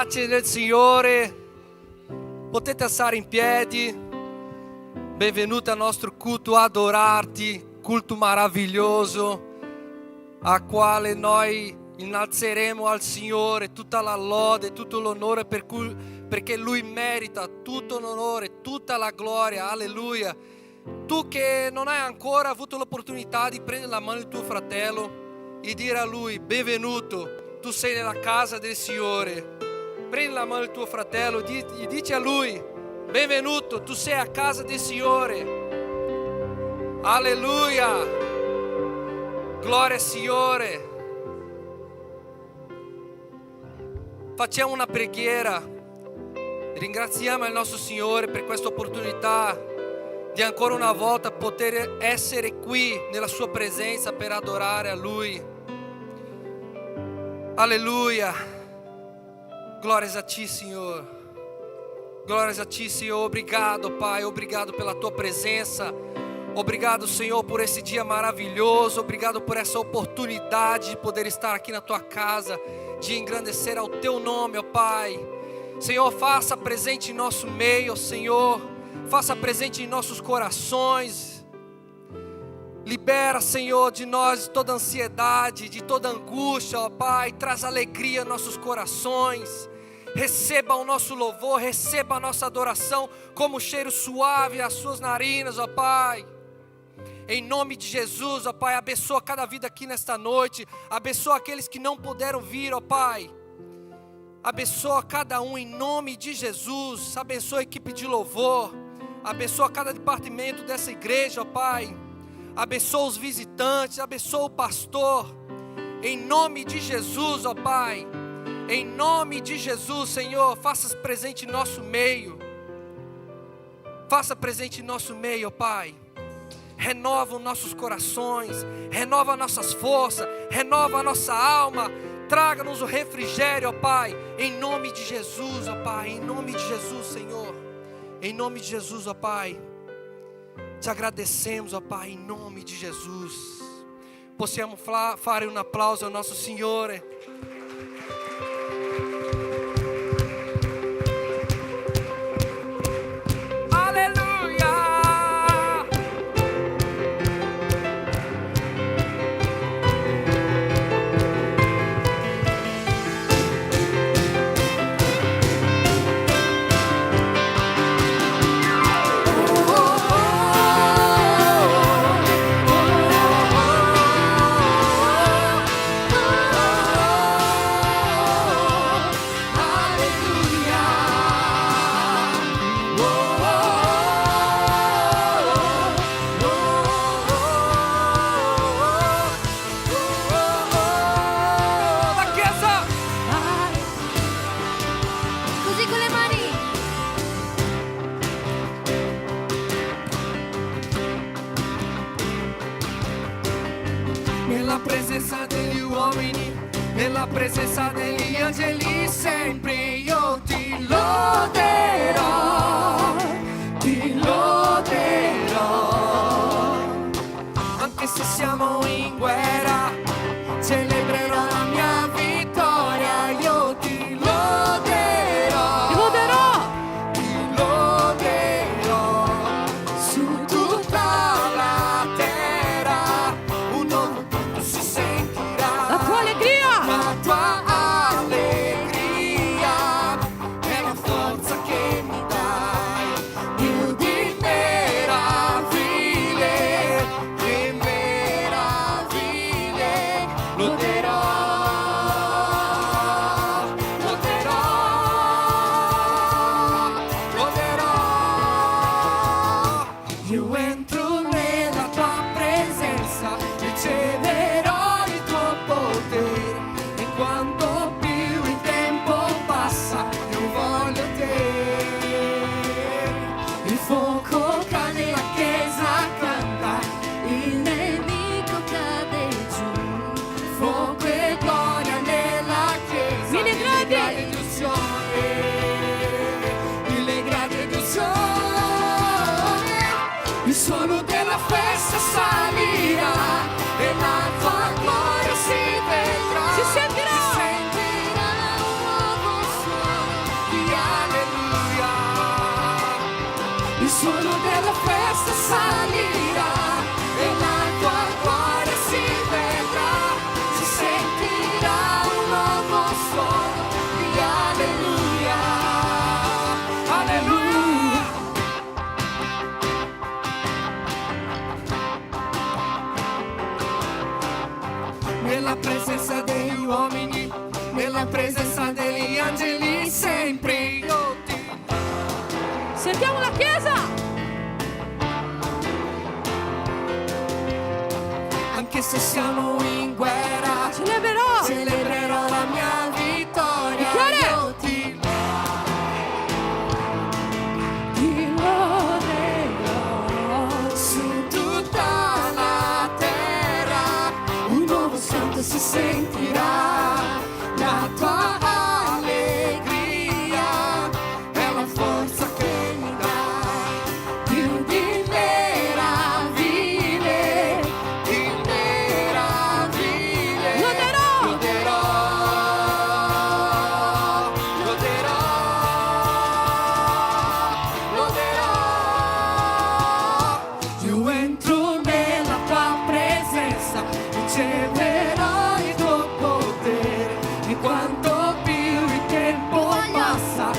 pace del Signore. Potete alzare in piedi. Benvenuti al nostro culto adorarti, culto meraviglioso, a quale noi innalzeremo al Signore tutta la lode, tutto l'onore perché Lui merita tutto l'onore, tutta la gloria. Alleluia. Tu che non hai ancora avuto l'opportunità di prendere la mano di tuo fratello e dire a lui: benvenuto, tu sei nella casa del Signore. Prendi la mano del tuo fratello e dici a lui: benvenuto, tu sei a casa del Signore. Alleluia. Gloria al Signore. Facciamo una preghiera. Ringraziamo il nostro Signore per questa opportunità di ancora una volta poter essere qui nella sua presenza per adorare a Lui. Alleluia. Glórias a Ti, Senhor. Glórias a Ti, Senhor. Obrigado, Pai. Obrigado pela Tua presença. Obrigado, Senhor, por esse dia maravilhoso. Obrigado por essa oportunidade de poder estar aqui na Tua casa, de engrandecer ao Teu nome, ó Pai. Senhor, faça presente em nosso meio, Senhor. Faça presente em nossos corações. Libera, Senhor, de nós toda ansiedade, de toda angústia, ó Pai. Traz alegria em nossos corações. Receba o nosso louvor, receba a nossa adoração como cheiro suave às suas narinas, ó Pai. Em nome de Jesus, ó Pai, abençoa cada vida aqui nesta noite. Abençoa aqueles que não puderam vir, ó Pai. Abençoa cada um em nome de Jesus. Abençoa a equipe de louvor. Abençoa cada departamento dessa igreja, ó Pai. Abençoa os visitantes, abençoa o pastor. Em nome de Jesus, ó Pai. Em nome de Jesus, Senhor, faça presente em nosso meio. Faça presente em nosso meio, ó Pai. Renova os nossos corações, renova nossas forças, renova a nossa alma. Traga-nos o refrigério, ó Pai. Em nome de Jesus, ó Pai. Em nome de Jesus, Senhor. Em nome de Jesus, ó Pai. Te agradecemos, ó Pai, em nome de Jesus. Possiamo fare un applauso ao nosso Signore. Nella presenza degli uomini, nella presenza degli angeli, sempre io ti loderò, ti loderò. Anche se siamo in guerra, celebrerò la mia vittoria, io ti loderò, ti loderò, su tutta la terra. Un nuovo punto si sentirà, La tua allegria, la tua allegria è la forza che mi dai, più di meraviglie, che meraviglie, loderò, loderò, loderò. Io entro nella tua presenza, riceverò il tuo potere, e quanto più il tempo passa, io voglio te. Il fuoco cade, la chiesa canta, il nemico cade giù. fuoco e gloria nella chiesa. Mille gradi. ed unzione, mille gradi ed unzione. Il suono della festa salirà e la tua gloria si vedrà. Si sentirà. Si sentirà un nuovo suono. della festa salirà e la tua gloria si vedrà, si sentirà un nuovo suono di alleluia, alleluia. Nella presenza degli uomini, nella presenza degli angeli, sempre io ti... Sentiamo la Chiesa. Anche se siamo in guerra, Celebrerò la mia vittoria. Dichiara. Io ti loderò. su tutta la terra, un nuovo santo si sentirà, la tua allegria è la forza che mi dai, più di meraviglie, di meraviglie. Loderò. Loderò, loderò, loderò. Io entro nella tua presenza, riceverò il tuo potere, e quanto più il tempo passa,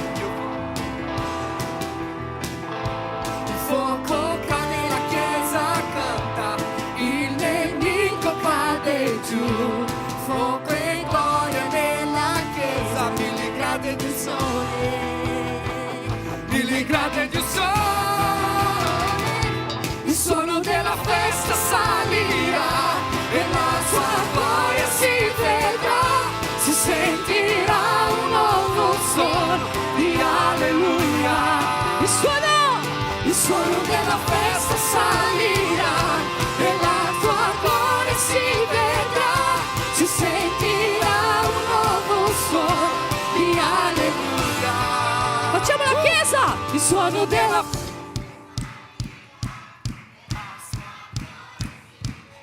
il fuoco cade, la chiesa canta, il nemico cade giù, fuoco e gloria nella chiesa, 1000 gradi di sole, 1000 gradi di sole, il suono della festa salirà e la sua gloria si vedrà, si sentirà un nuovo suono di alleluia. Il suono della festa salirà e la tua gloria si vedrà, si sentirà un nuovo suono di alleluia. Facciamo la Chiesa. Il suono della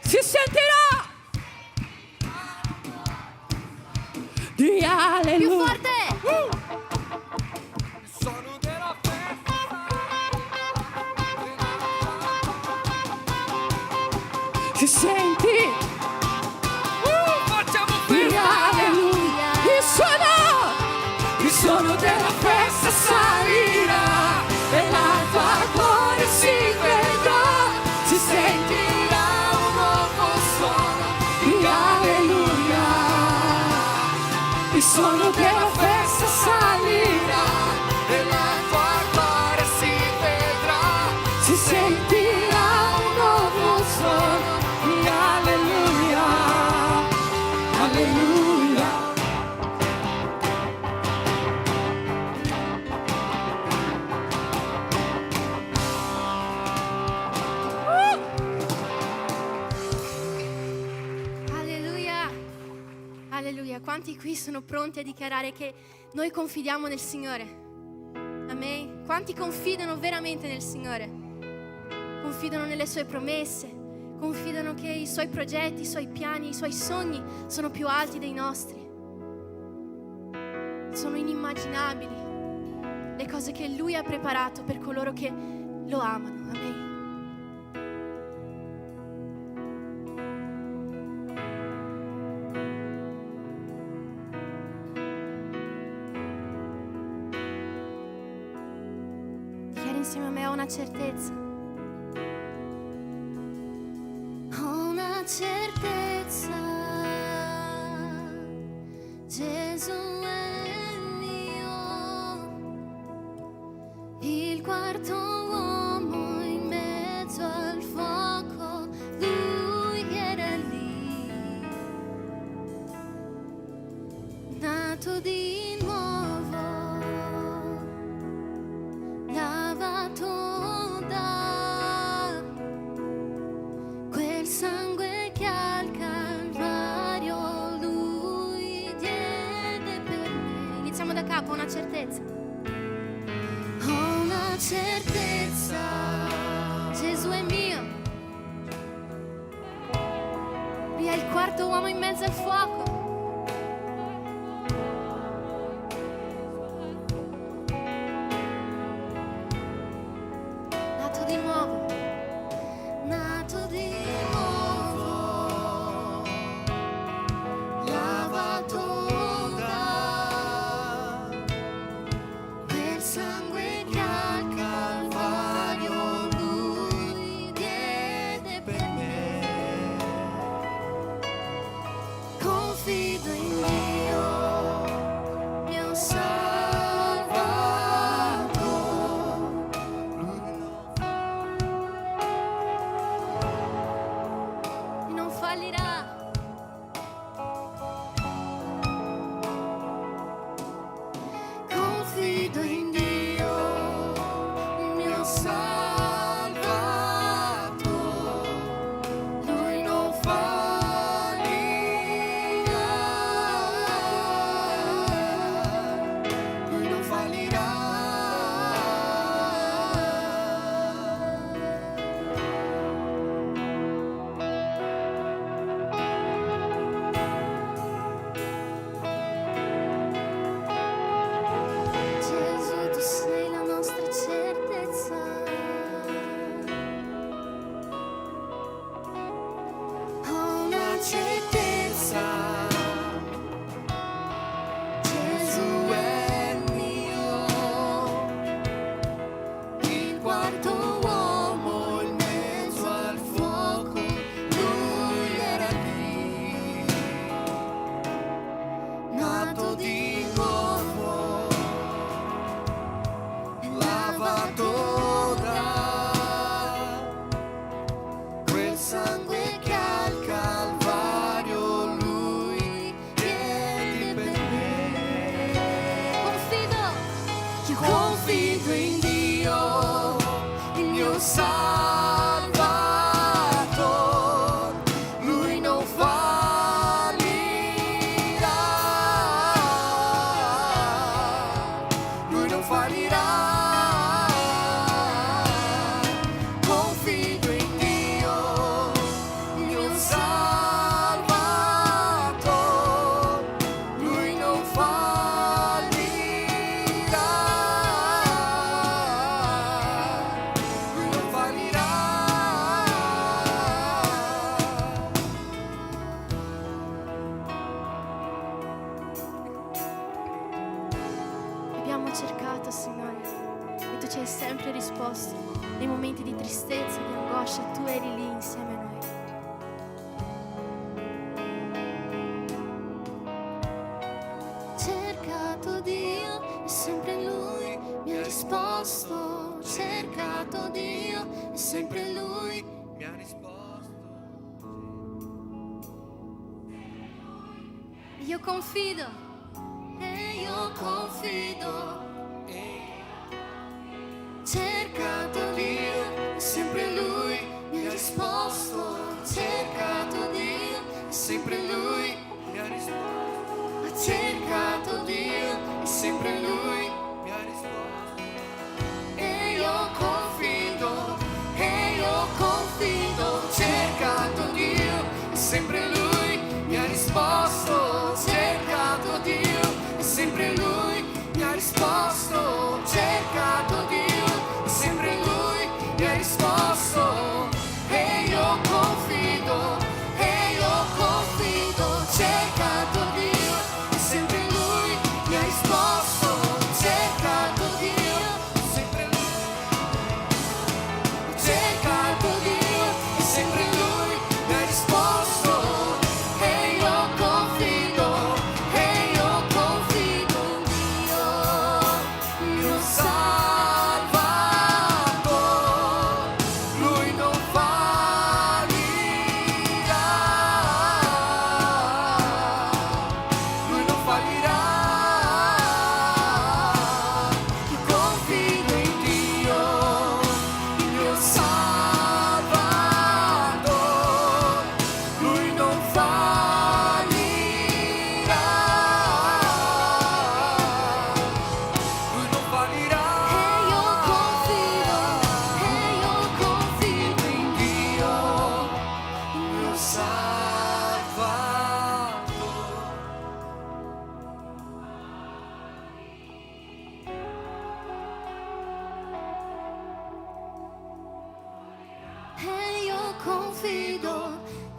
Si sentirà di Più alleluia. forte! il suono della festa Si senti facciamo di festa. alleluia. Il suono della festa salirà e la tua gloria si vedrà, si sentirà un nuovo suono di alleluia. Il suono della festa salirà e la tua gloria si vedrà, si sentirà un nuovo suono di alleluia, alleluia. Alleluia! Alleluia! Quanti qui sono pronti a dichiarare che noi confidiamo nel Signore? Amen? Quanti confidano veramente nel Signore? Confidano nelle sue promesse, confidano che i suoi progetti, i suoi piani, i suoi sogni sono più alti dei nostri. Sono inimmaginabili le cose che Lui ha preparato per coloro che lo amano. Amen. Dichiara insieme a me: ho una certezza. Ho una certezza, Gesù è mio, il quarto uomo in mezzo al fuoco, lui era lì, nato di nuovo, lavato da quel sangue che al Calvario lui diede per me. Iniziamo da capo: una certezza. Ho una certezza, Gesù è mio, lui è il quarto uomo in mezzo al fuoco. Nato di nuovo, Salvatore, Lui non fallirà, Lui non fallirà. Confido in Dio, il mio Salvatore, Lui non fallirà, Lui non fallirà. Abbiamo cercato, Signore, e tu ci hai sempre risposto. Nei momenti di tristezza, di angoscia, tu eri lì insieme a noi. Cercato Dio e sempre Lui mi ha risposto. Cercato Dio e sempre Lui Mi ha risposto. io confido. E io confido. Cercato Dio e sempre Lui mi ha risposto. Cercato Dio e sempre Lui Mi ha risposto. ha cercato Dio e sempre Lui. Mi ha risposto. E io confido, e io confido. Cercato Dio e sempre Lui mi ha risposto. Cercato Dio e sempre Lui mi ha risposto. Cercato Dio e sempre Lui mi ha risposto. E io confido, e io confido. Cercato Dio e sempre Lui mi ha risposto. Cercato Dio, Sempre Lui. cercato Dio e sempre Lui mi ha risposto. E io confido in Dio, il mio Salvatore, Lui non fallirà, Lui non fallirà. Io confido in Dio, il mio Salvatore, Lui non fallirà, Lui non fallirà. e io confido in Dio, il mio Salvatore.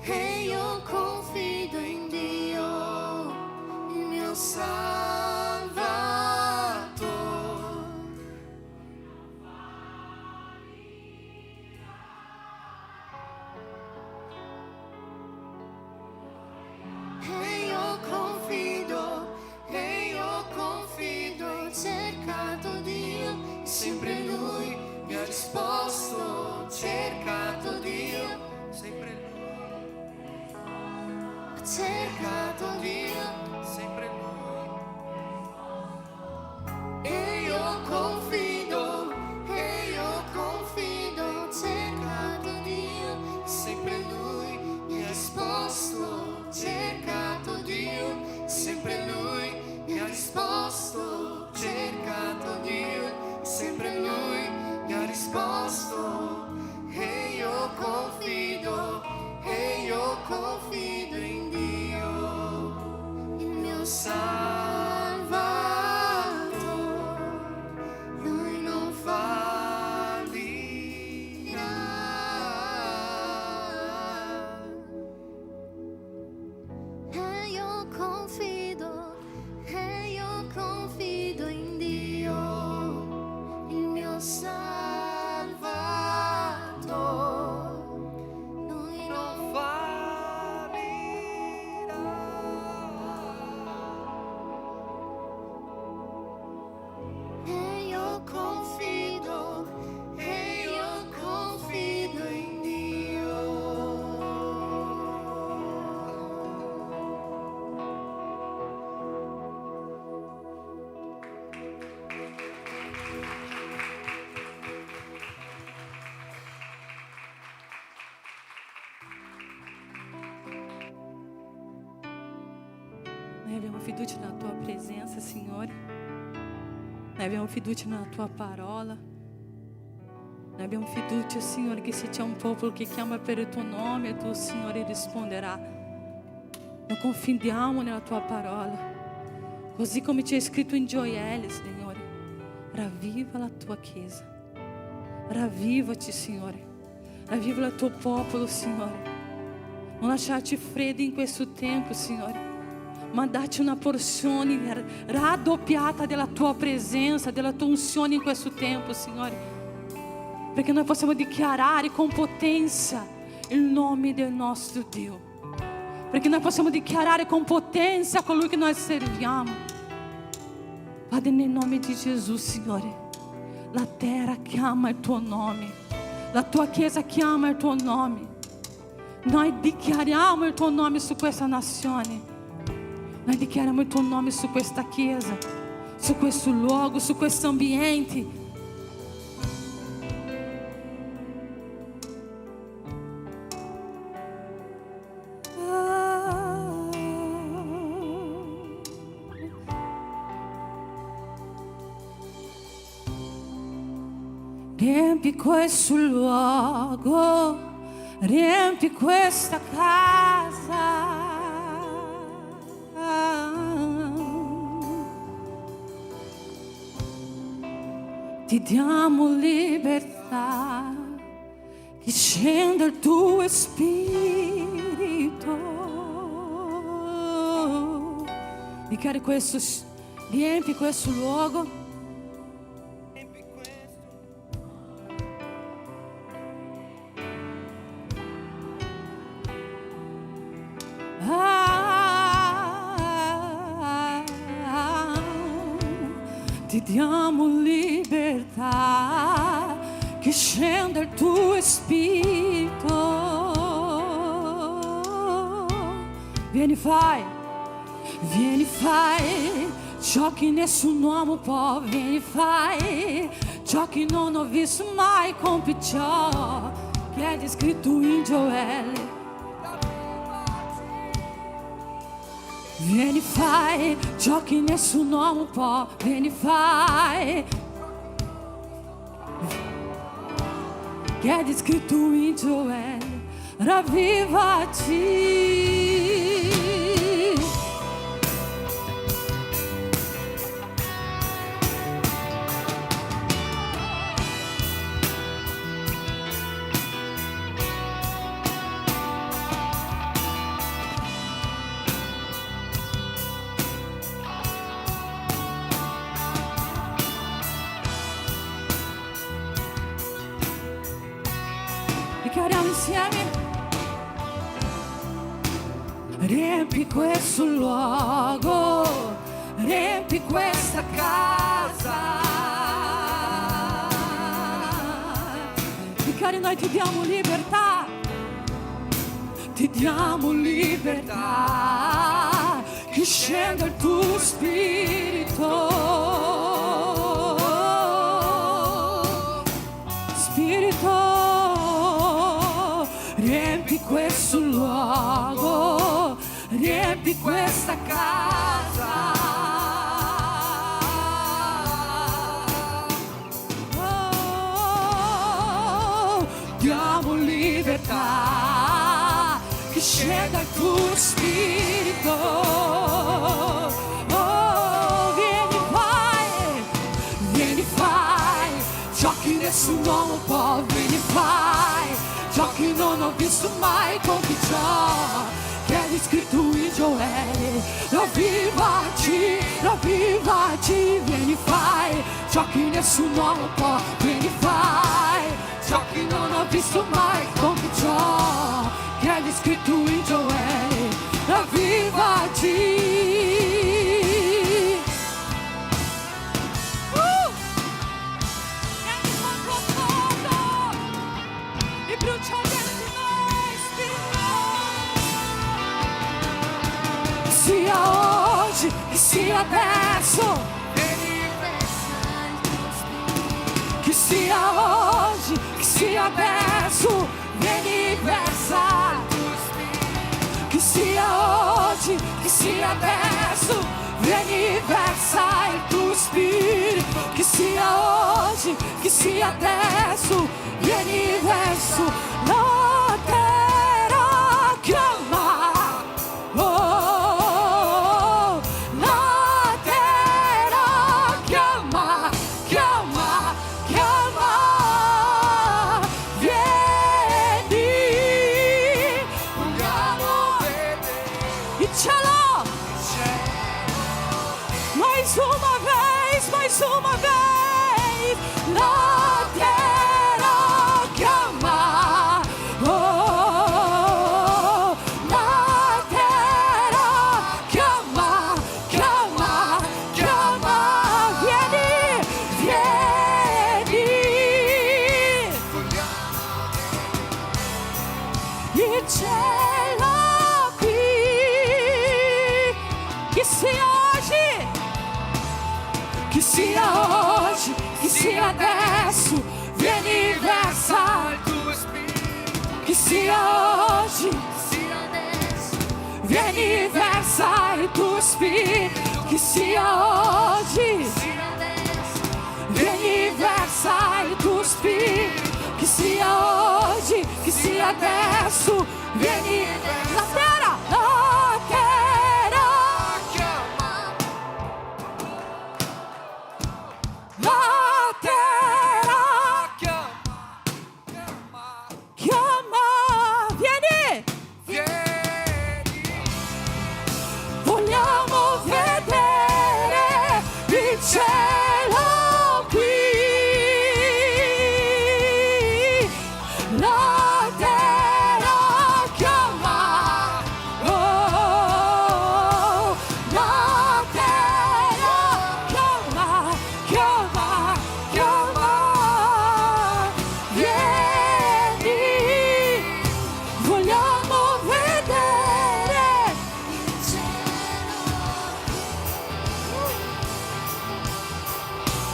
E io confido in Dio, il mio Salvatore. E io confido, ho cercato Dio, e sempre Lui mi ha risposto. Cercato Dio, Sempre Lui. ho cercato Dio, Sempre Lui. e io confido, ho cercato Dio, e sempre Lui mi ha risposto. Cercato Dio, e sempre Lui mi ha risposto. Cercato Dio, e sempre Lui mi ha risposto. E io confido in Dio. abbiamo fiducia nella tua presenza, Signore. Noi abbiamo fiducia nella tua parola. Noi abbiamo fiducia, Signore, che se c'è un popolo che chiama per il tuo nome, tu, Signore, risponderà. Noi confidiamo nella tua parola. Così come c'è scritto in Gioele, Signore. Ravviva la tua chiesa. Ravvivaci, Signore. Ravviva il tuo popolo, Signore. Non lasciarci freddi in questo tempo, Signore, ma dacci una porzione raddoppiata della tua presenza, della tua unzione in questo tempo, Signore, perché noi possiamo dichiarare con potenza il nome del nostro Dio, perché noi possiamo dichiarare con potenza colui che noi serviamo. Padre, nel nome di Gesù, Signore, la terra chiama il tuo nome, la tua chiesa chiama il tuo nome. Noi dichiariamo il tuo nome su questa nazione. Noi dichiariamo il tuo nome su questa chiesa, su questo luogo, su questo ambiente. Riempi questo luogo. Riempi questa casa. Ti diamo libertà, che scenda il tuo spirito. Dichiari questo, riempi questo luogo. Ti diamo libertà, che scenda il tuo spirito. Vieni, fai ciò che nessun uomo può. Vieni, fai ciò che non ho visto mai, compi ciò che è descritto in Gioele. Vieni, fai ciò che nessun uomo può. Vieni, fai che è descritto in Gioele. Ravvivaci. Dichiariamo insieme. Riempi questo luogo, riempi questa casa. Dichiari, noi ti diamo libertà, ti diamo libertà, che scenda il tuo spirito. Spirito, riempi questo luogo, riempi questa casa. Oh, diamo libertà, che scenda il tuo spirito. Oh, vieni, fai ciò che nessun uomo può. Vieni, fai ciò che non ho visto mai, compi ciò che è descritto in Gioele. Ravvivaci, ravvivaci. Vieni, fai ciò che nessun uomo può. Vieni, fai ciò che non ho visto mai, compi ciò che è descritto in Gioele. Ravvivaci. Brucia dentro noi, Spirito. Sia oggi, che sia adesso. Che sia oggi, che sia adesso. Vieni, versa. Che sia oggi, che sia adesso. Spirito, che sia oggi, che sia adesso, vieni verso la terra, chiama. Oh, la terra chiama, chiama, chiama, vieni, vogliamo il cielo, mais uma vez, la terra chiama, oh, la terra chiama, chiama, chiama, vieni, vieni, il cielo qui, che sia oggi, che sia oggi, che sia adesso, vieni versa il tuo spirito, che sia oggi, vieni versa il tuo spirito, che sia oggi, vieni versa il tuo spirito, che sia oggi, che sia adesso, vieni la terra, la terra. La terra chiama, vieni, vogliamo vedere il cielo qui, la terra chiama, oh, la terra chiama, chiama, chiama, vieni, vogliamo vedere il cielo.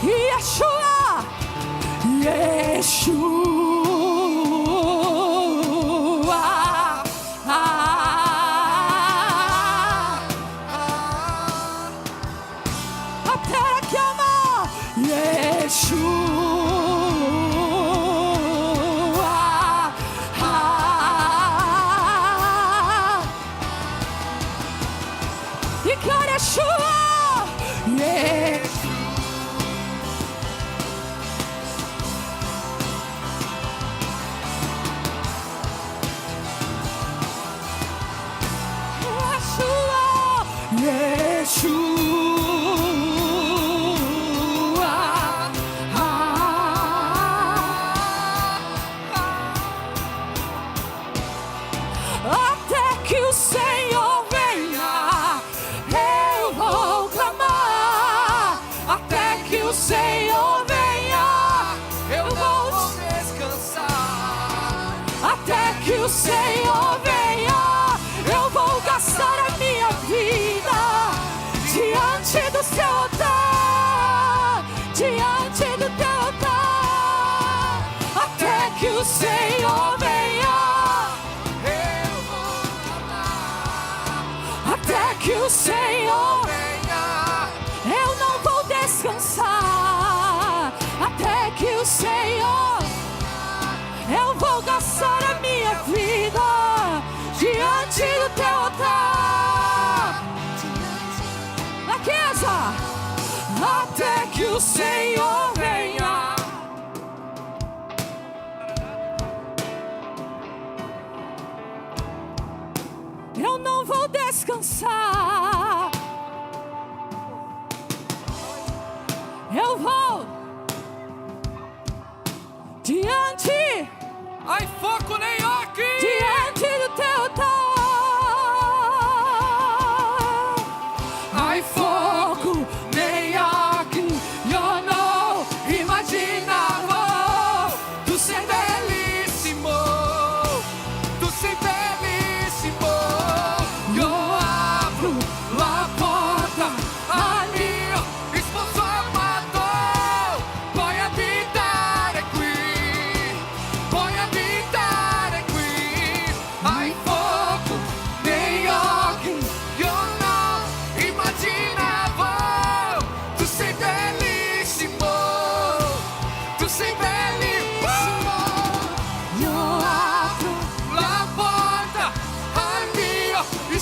Yeshua, Yeshua, la terra chiama, Yeshua, dichiara Yeshua, até que o Senhor venha, eu vou clamar. Até que o Senhor venha, eu vou descansar. Até que o Senhor venha, eu vou gastar a minha vida diante do seu altar, diante do teu altar. Até que o Senhor venha, Eu vou clamar. até que o Senhor Venha, eu não vou descansar. Até que o Senhor, eu vou gastar a minha vida diante do teu altar. Laqueza, até que o Senhor venha. Eu não vou descansar. Eu vou diante, ai foco nem aqui. diante do teu altar. Ai foco nem aqui. Eu não imaginava Tu sei belíssimo. Tu sei belíssimo. eu abro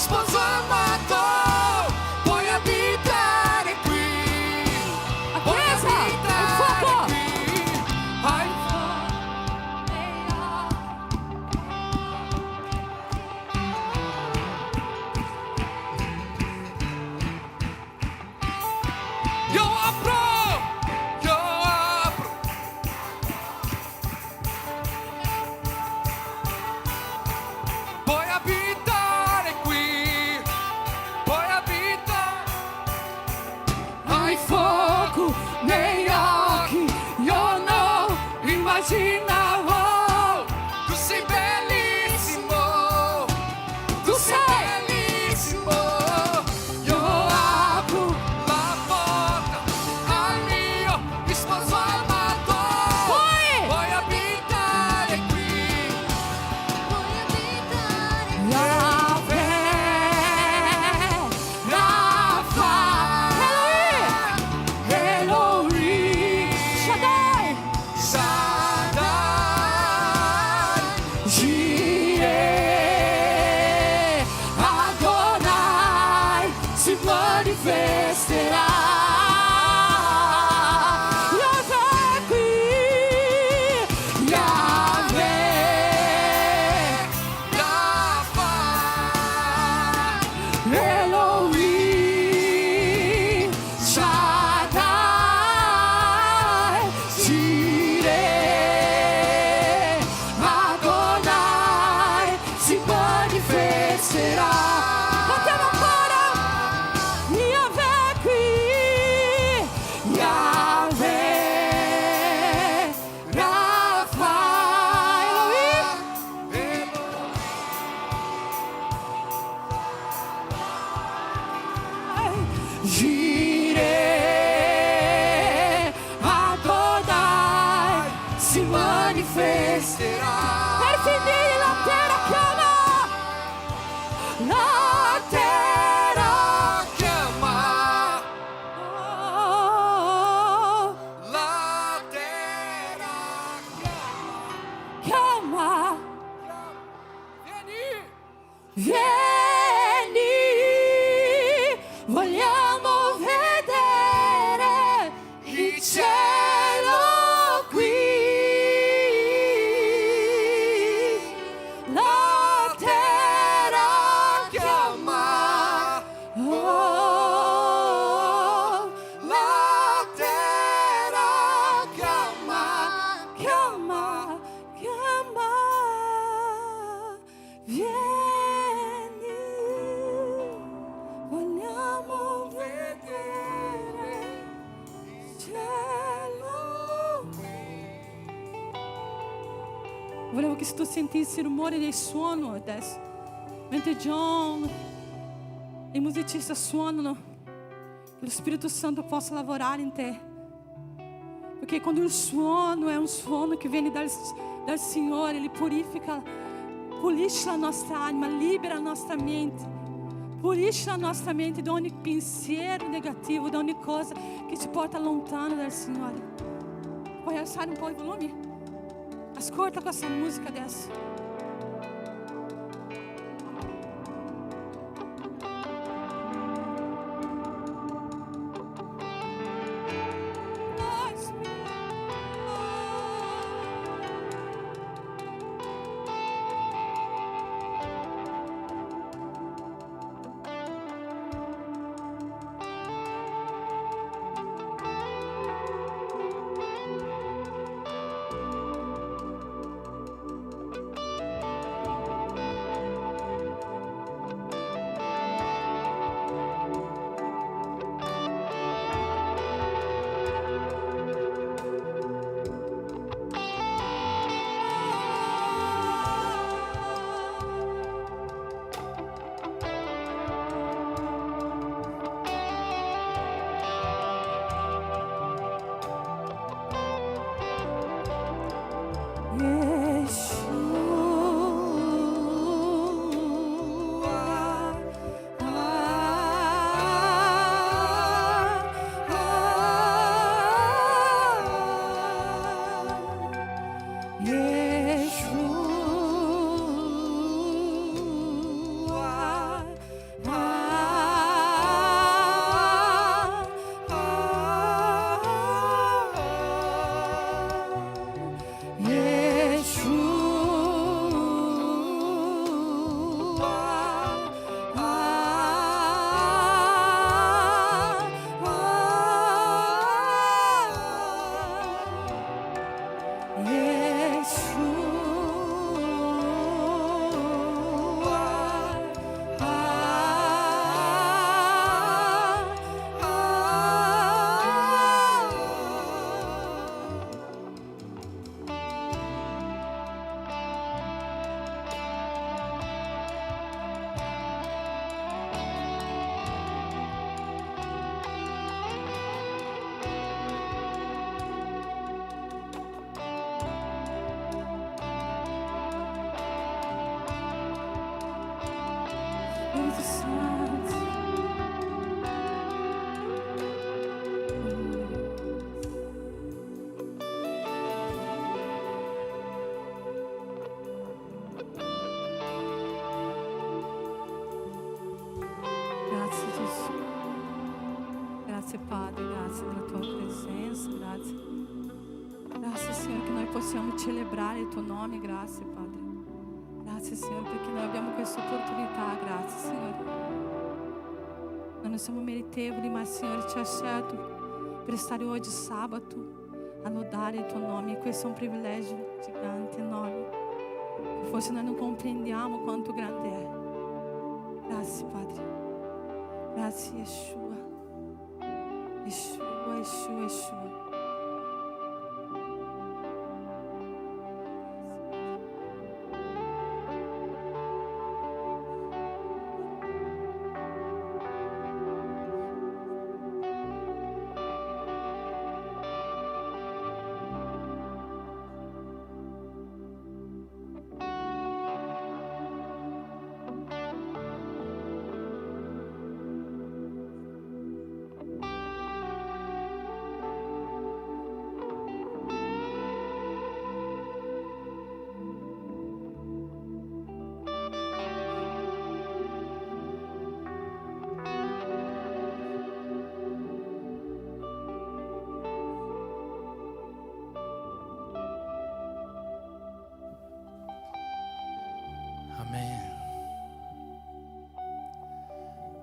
sposo amato, puoi abitare qui. A Puoi chiesa, il abitare fuoco. qui. Hai Io apro, io apro. Puoi abitare qui, puoi abitare. Hai fuoco negli occhi, io non immaginavo. Tu sei bellissimo, tu sei bellissimo. Io apro la porta al mio sposo amato. Puoi abitare qui. Puoi abitare Yahweh, Rapha, Elohim, Shaddai, Shaddai, Jireh, Adonai, si manifesterà. Yahweh qui, Yahweh, Rapha, Elohim, Shaddai, Jireh, Adonai, si manifesterà. Cantiamo ancora. Yahweh qui, Yahweh, Rapha, Elohim, Jireh, Adonai, si manifesterà. Per finire la terra chiama, la terra chiama, oh, la terra chiama, vieni, vieni, vogliamo vedere il cielo qui. La terra chiama, oh, la terra chiama, chiama, chiama, vieni, vogliamo vedere il cielo. Volevo che tu sentissi il rumore del suono adesso, mentre John e i musicisti suonano, che lo Spirito Santo possa lavorare in te. Perché quando il suono è un suono che viene dal Signore, Ele purifica, pulisce la nostra anima, libera la nostra mente, pulisce la nostra mente da ogni pensiero negativo, da ogni cosa che ci porta lontano dal Signore. Puoi alzare un po' il volume? Ascolta questa musica adesso. Grazie Padre, grazie della tua presenza, grazie. Grazie Signore che noi possiamo celebrare il tuo nome, grazie Padre. Grazie Signore perché noi abbiamo questa opportunità, grazie Signore. Noi non siamo meritevoli, ma il Signore ci ha scelto per stare oggi sabato a lodare il tuo nome, e questo è un privilegio gigante, enorme, che forse noi non comprendiamo quanto grande è. Grazie Padre, grazie Yeshua, Yeshua, Yeshua, Yeshua.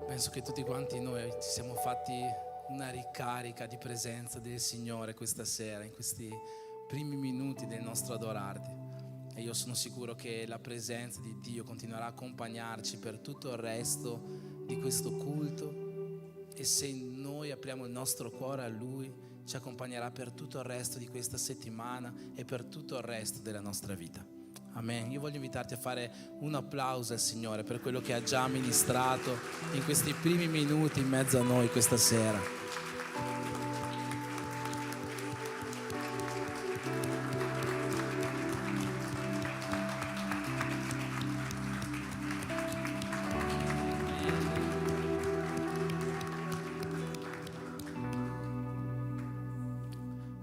Penso che tutti quanti noi ci siamo fatti una ricarica di presenza del Signore questa sera, in questi primi minuti del nostro adorarti. E io sono sicuro che la presenza di Dio continuerà a accompagnarci per tutto il resto di questo culto, e se noi apriamo il nostro cuore a Lui, ci accompagnerà per tutto il resto di questa settimana e per tutto il resto della nostra vita. Amen. Io voglio invitarti a fare un applauso al Signore per quello che ha già ministrato in questi primi minuti in mezzo a noi questa sera.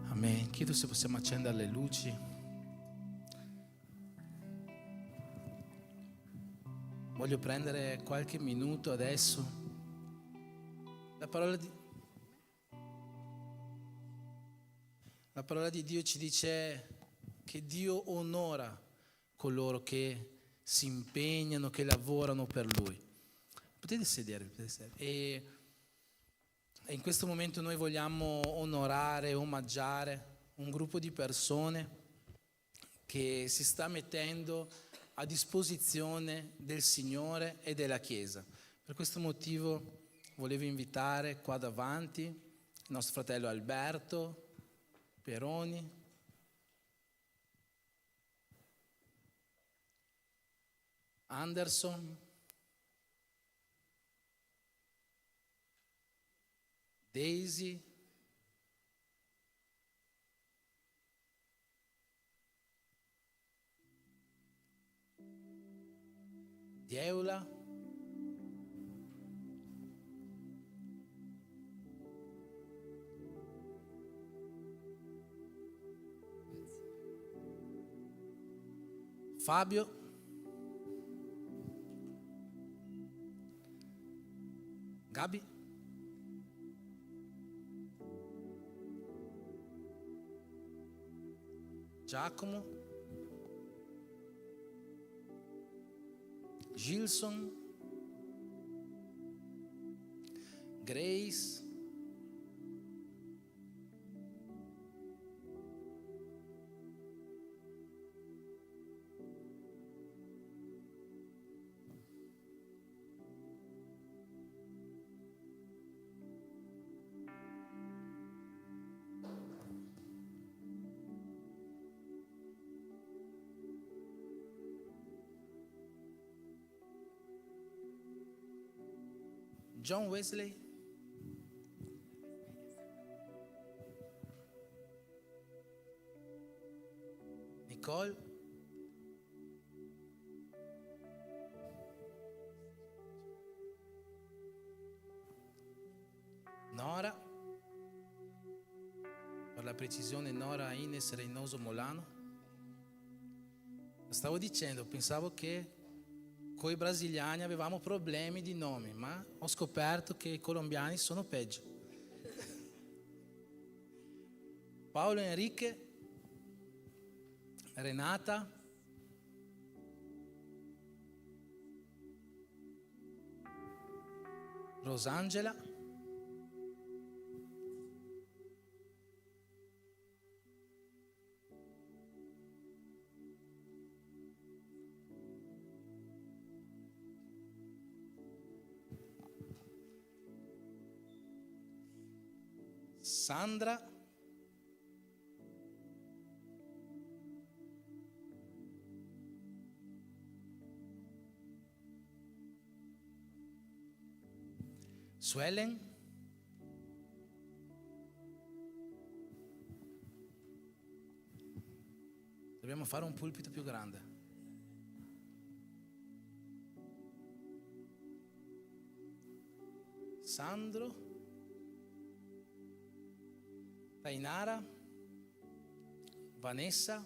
Amen. Chiedo se possiamo accendere le luci. Voglio prendere qualche minuto adesso. La parola di Dio ci dice che Dio onora coloro che si impegnano, che lavorano per Lui. Potete sedervi. E in questo momento noi vogliamo onorare, omaggiare un gruppo di persone che si sta mettendo a disposizione del Signore e della Chiesa. Per questo motivo volevo invitare qua davanti il nostro fratello Alberto Peroni, Anderson, Daisy, Dieula, Fabio, Gabi, Giacomo, Gilson, Grace, John Wesley, Nicole, Nora, per la precisione Nora Ines Reynoso Molano. Stavo dicendo, pensavo che con i brasiliani avevamo problemi di nomi, ma ho scoperto che i colombiani sono peggio. Paolo Enrique, Renata, Rosangela, Sandra, Suelen, dobbiamo fare un pulpito più grande. Sandro, Tainara, Vanessa,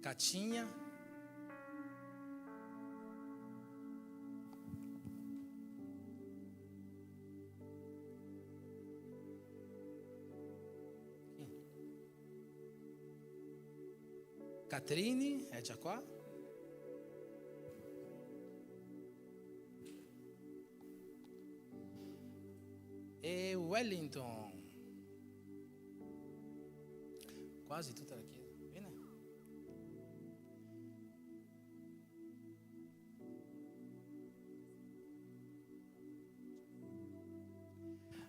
Cacinha, Catrini, è già qua. E Wellington. Quasi tutta la chiesa. Bene.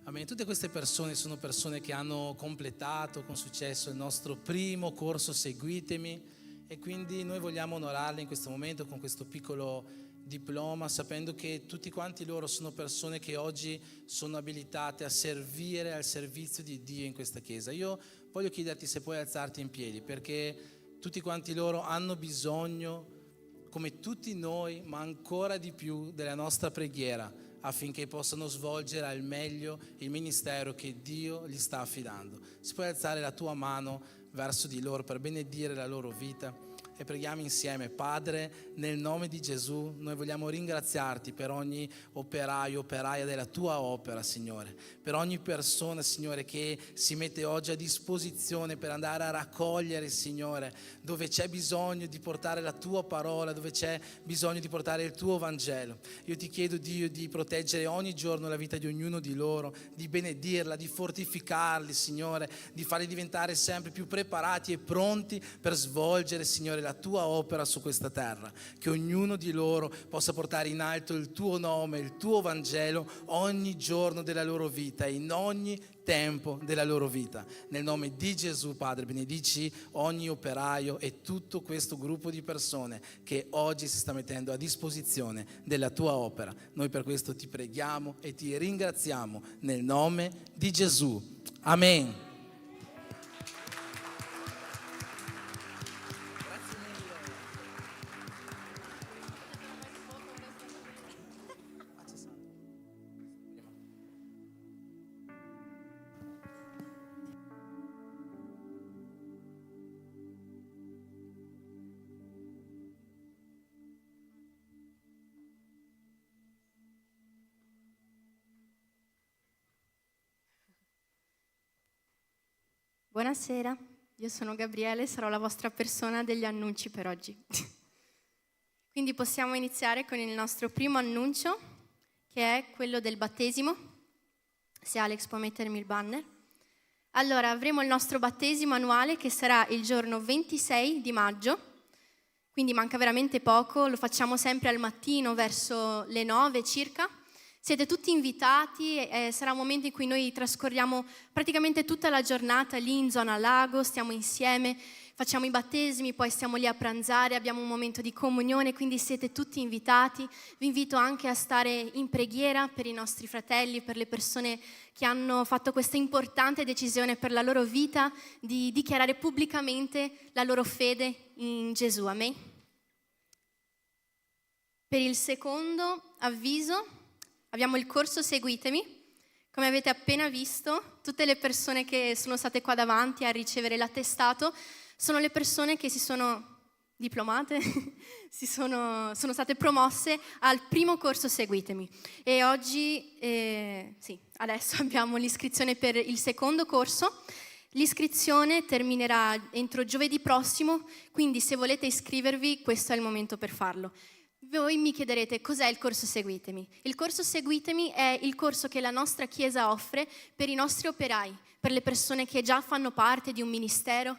Amen. Tutte queste persone sono persone che hanno completato con successo il nostro primo corso Seguitemi, e quindi noi vogliamo onorarle in questo momento con questo piccolo diploma, sapendo che tutti quanti loro sono persone che oggi sono abilitate a servire al servizio di Dio in questa chiesa. Io voglio chiederti se puoi alzarti in piedi, perché tutti quanti loro hanno bisogno, come tutti noi, ma ancora di più, della nostra preghiera, affinché possano svolgere al meglio il ministero che Dio gli sta affidando. Si può alzare la tua mano verso di loro per benedire la loro vita e preghiamo insieme. Padre, nel nome di Gesù, noi vogliamo ringraziarti per ogni operaio, operaia della tua opera, Signore, per ogni persona, Signore, che si mette oggi a disposizione per andare a raccogliere, Signore, dove c'è bisogno di portare la tua parola, dove c'è bisogno di portare il tuo Vangelo. Io ti chiedo, Dio, di proteggere ogni giorno la vita di ognuno di loro, di benedirla, di fortificarli, Signore, di farli diventare sempre più preparati e pronti per svolgere, Signore, la tua opera su questa terra. Che ognuno di loro possa portare in alto il tuo nome, il tuo Vangelo ogni giorno della loro vita, in ogni tempo della loro vita. Nel nome di Gesù, Padre, benedici ogni operaio e tutto questo gruppo di persone che oggi si sta mettendo a disposizione della tua opera. Noi per questo ti preghiamo e ti ringraziamo nel nome di Gesù. Amen. Buonasera, io sono Gabriele, sarò la vostra persona degli annunci per oggi. Quindi possiamo iniziare con il nostro primo annuncio, che è quello del battesimo. Se Alex può mettermi il banner. Allora, avremo il nostro battesimo annuale che sarà il giorno 26 di maggio, quindi manca veramente poco, lo facciamo sempre al mattino verso le 9 circa. Siete tutti invitati, sarà un momento in cui noi trascorriamo praticamente tutta la giornata lì in zona lago, stiamo insieme, facciamo i battesimi, poi stiamo lì a pranzare, abbiamo un momento di comunione, quindi siete tutti invitati. Vi invito anche a stare in preghiera per i nostri fratelli, per le persone che hanno fatto questa importante decisione per la loro vita di dichiarare pubblicamente la loro fede in Gesù. Amen. Per il secondo avviso abbiamo il corso Seguitemi. Come avete appena visto, tutte le persone che sono state qua davanti a ricevere l'attestato sono le persone che si sono diplomate sono state promosse al primo corso Seguitemi e oggi, adesso abbiamo l'iscrizione per il secondo corso. L'iscrizione terminerà entro giovedì prossimo, quindi se volete iscrivervi questo è il momento per farlo. Voi mi chiederete cos'è il corso Seguitemi. Il corso Seguitemi è il corso che la nostra Chiesa offre per i nostri operai, per le persone che già fanno parte di un ministero.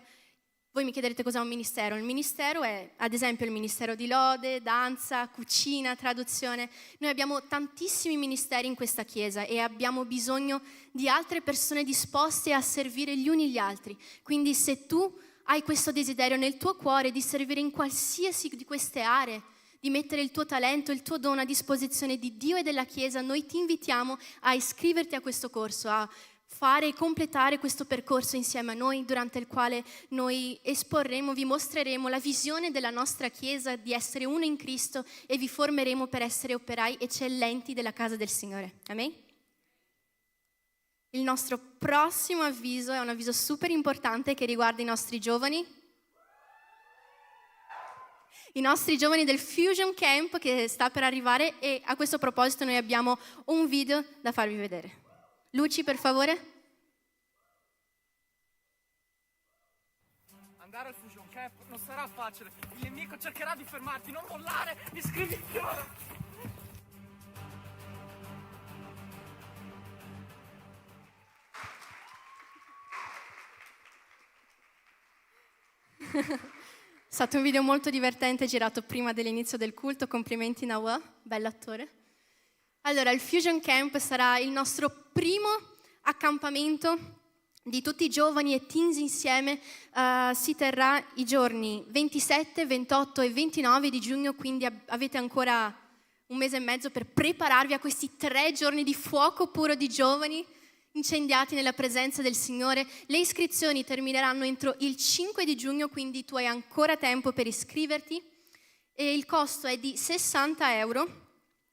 Voi mi chiederete cos'è un ministero. Il ministero è, ad esempio, il ministero di lode, danza, cucina, traduzione. Noi abbiamo tantissimi ministeri in questa Chiesa e abbiamo bisogno di altre persone disposte a servire gli uni gli altri. Quindi se tu hai questo desiderio nel tuo cuore di servire in qualsiasi di queste aree, di mettere il tuo talento, il tuo dono a disposizione di Dio e della Chiesa, noi ti invitiamo a iscriverti a questo corso, a fare e completare questo percorso insieme a noi, durante il quale noi esporremo, vi mostreremo la visione della nostra Chiesa di essere uno in Cristo e vi formeremo per essere operai eccellenti della casa del Signore. Amen? Il nostro prossimo avviso è un avviso super importante che riguarda i nostri giovani. I nostri giovani del Fusion Camp che sta per arrivare, e a questo proposito noi abbiamo un video da farvi vedere. Luci, per favore. Andare al Fusion Camp non sarà facile. Il nemico cercherà di fermarti. Non mollare. Iscriviti ora. È stato un video molto divertente girato prima dell'inizio del culto. Complimenti Nawah, bell'attore. Allora, il Fusion Camp sarà il nostro primo accampamento di tutti i giovani e teens insieme. Si terrà i giorni 27, 28 e 29 di giugno, quindi avete ancora un mese e mezzo per prepararvi a questi 3 giorni di fuoco puro di giovani incendiati nella presenza del Signore. Le iscrizioni termineranno entro il 5 di giugno, quindi tu hai ancora tempo per iscriverti. E il costo è di 60 euro.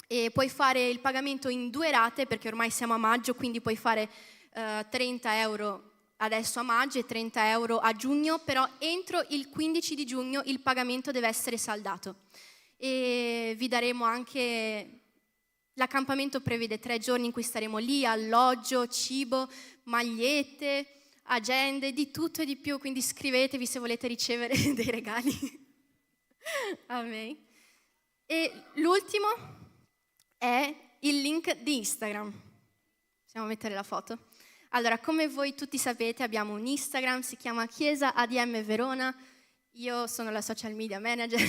E puoi fare il pagamento in 2 rate perché ormai siamo a maggio, quindi puoi fare 30 euro adesso a maggio e 30 euro a giugno, però entro il 15 di giugno il pagamento deve essere saldato. E vi daremo anche, l'accampamento prevede 3 giorni in cui staremo lì, alloggio, cibo, magliette, agende, di tutto e di più, quindi iscrivetevi se volete ricevere dei regali. Amen. E l'ultimo è il link di Instagram. Possiamo mettere la foto? Allora, come voi tutti sapete, abbiamo un Instagram, si chiama Chiesa ADM Verona. Io sono la social media manager.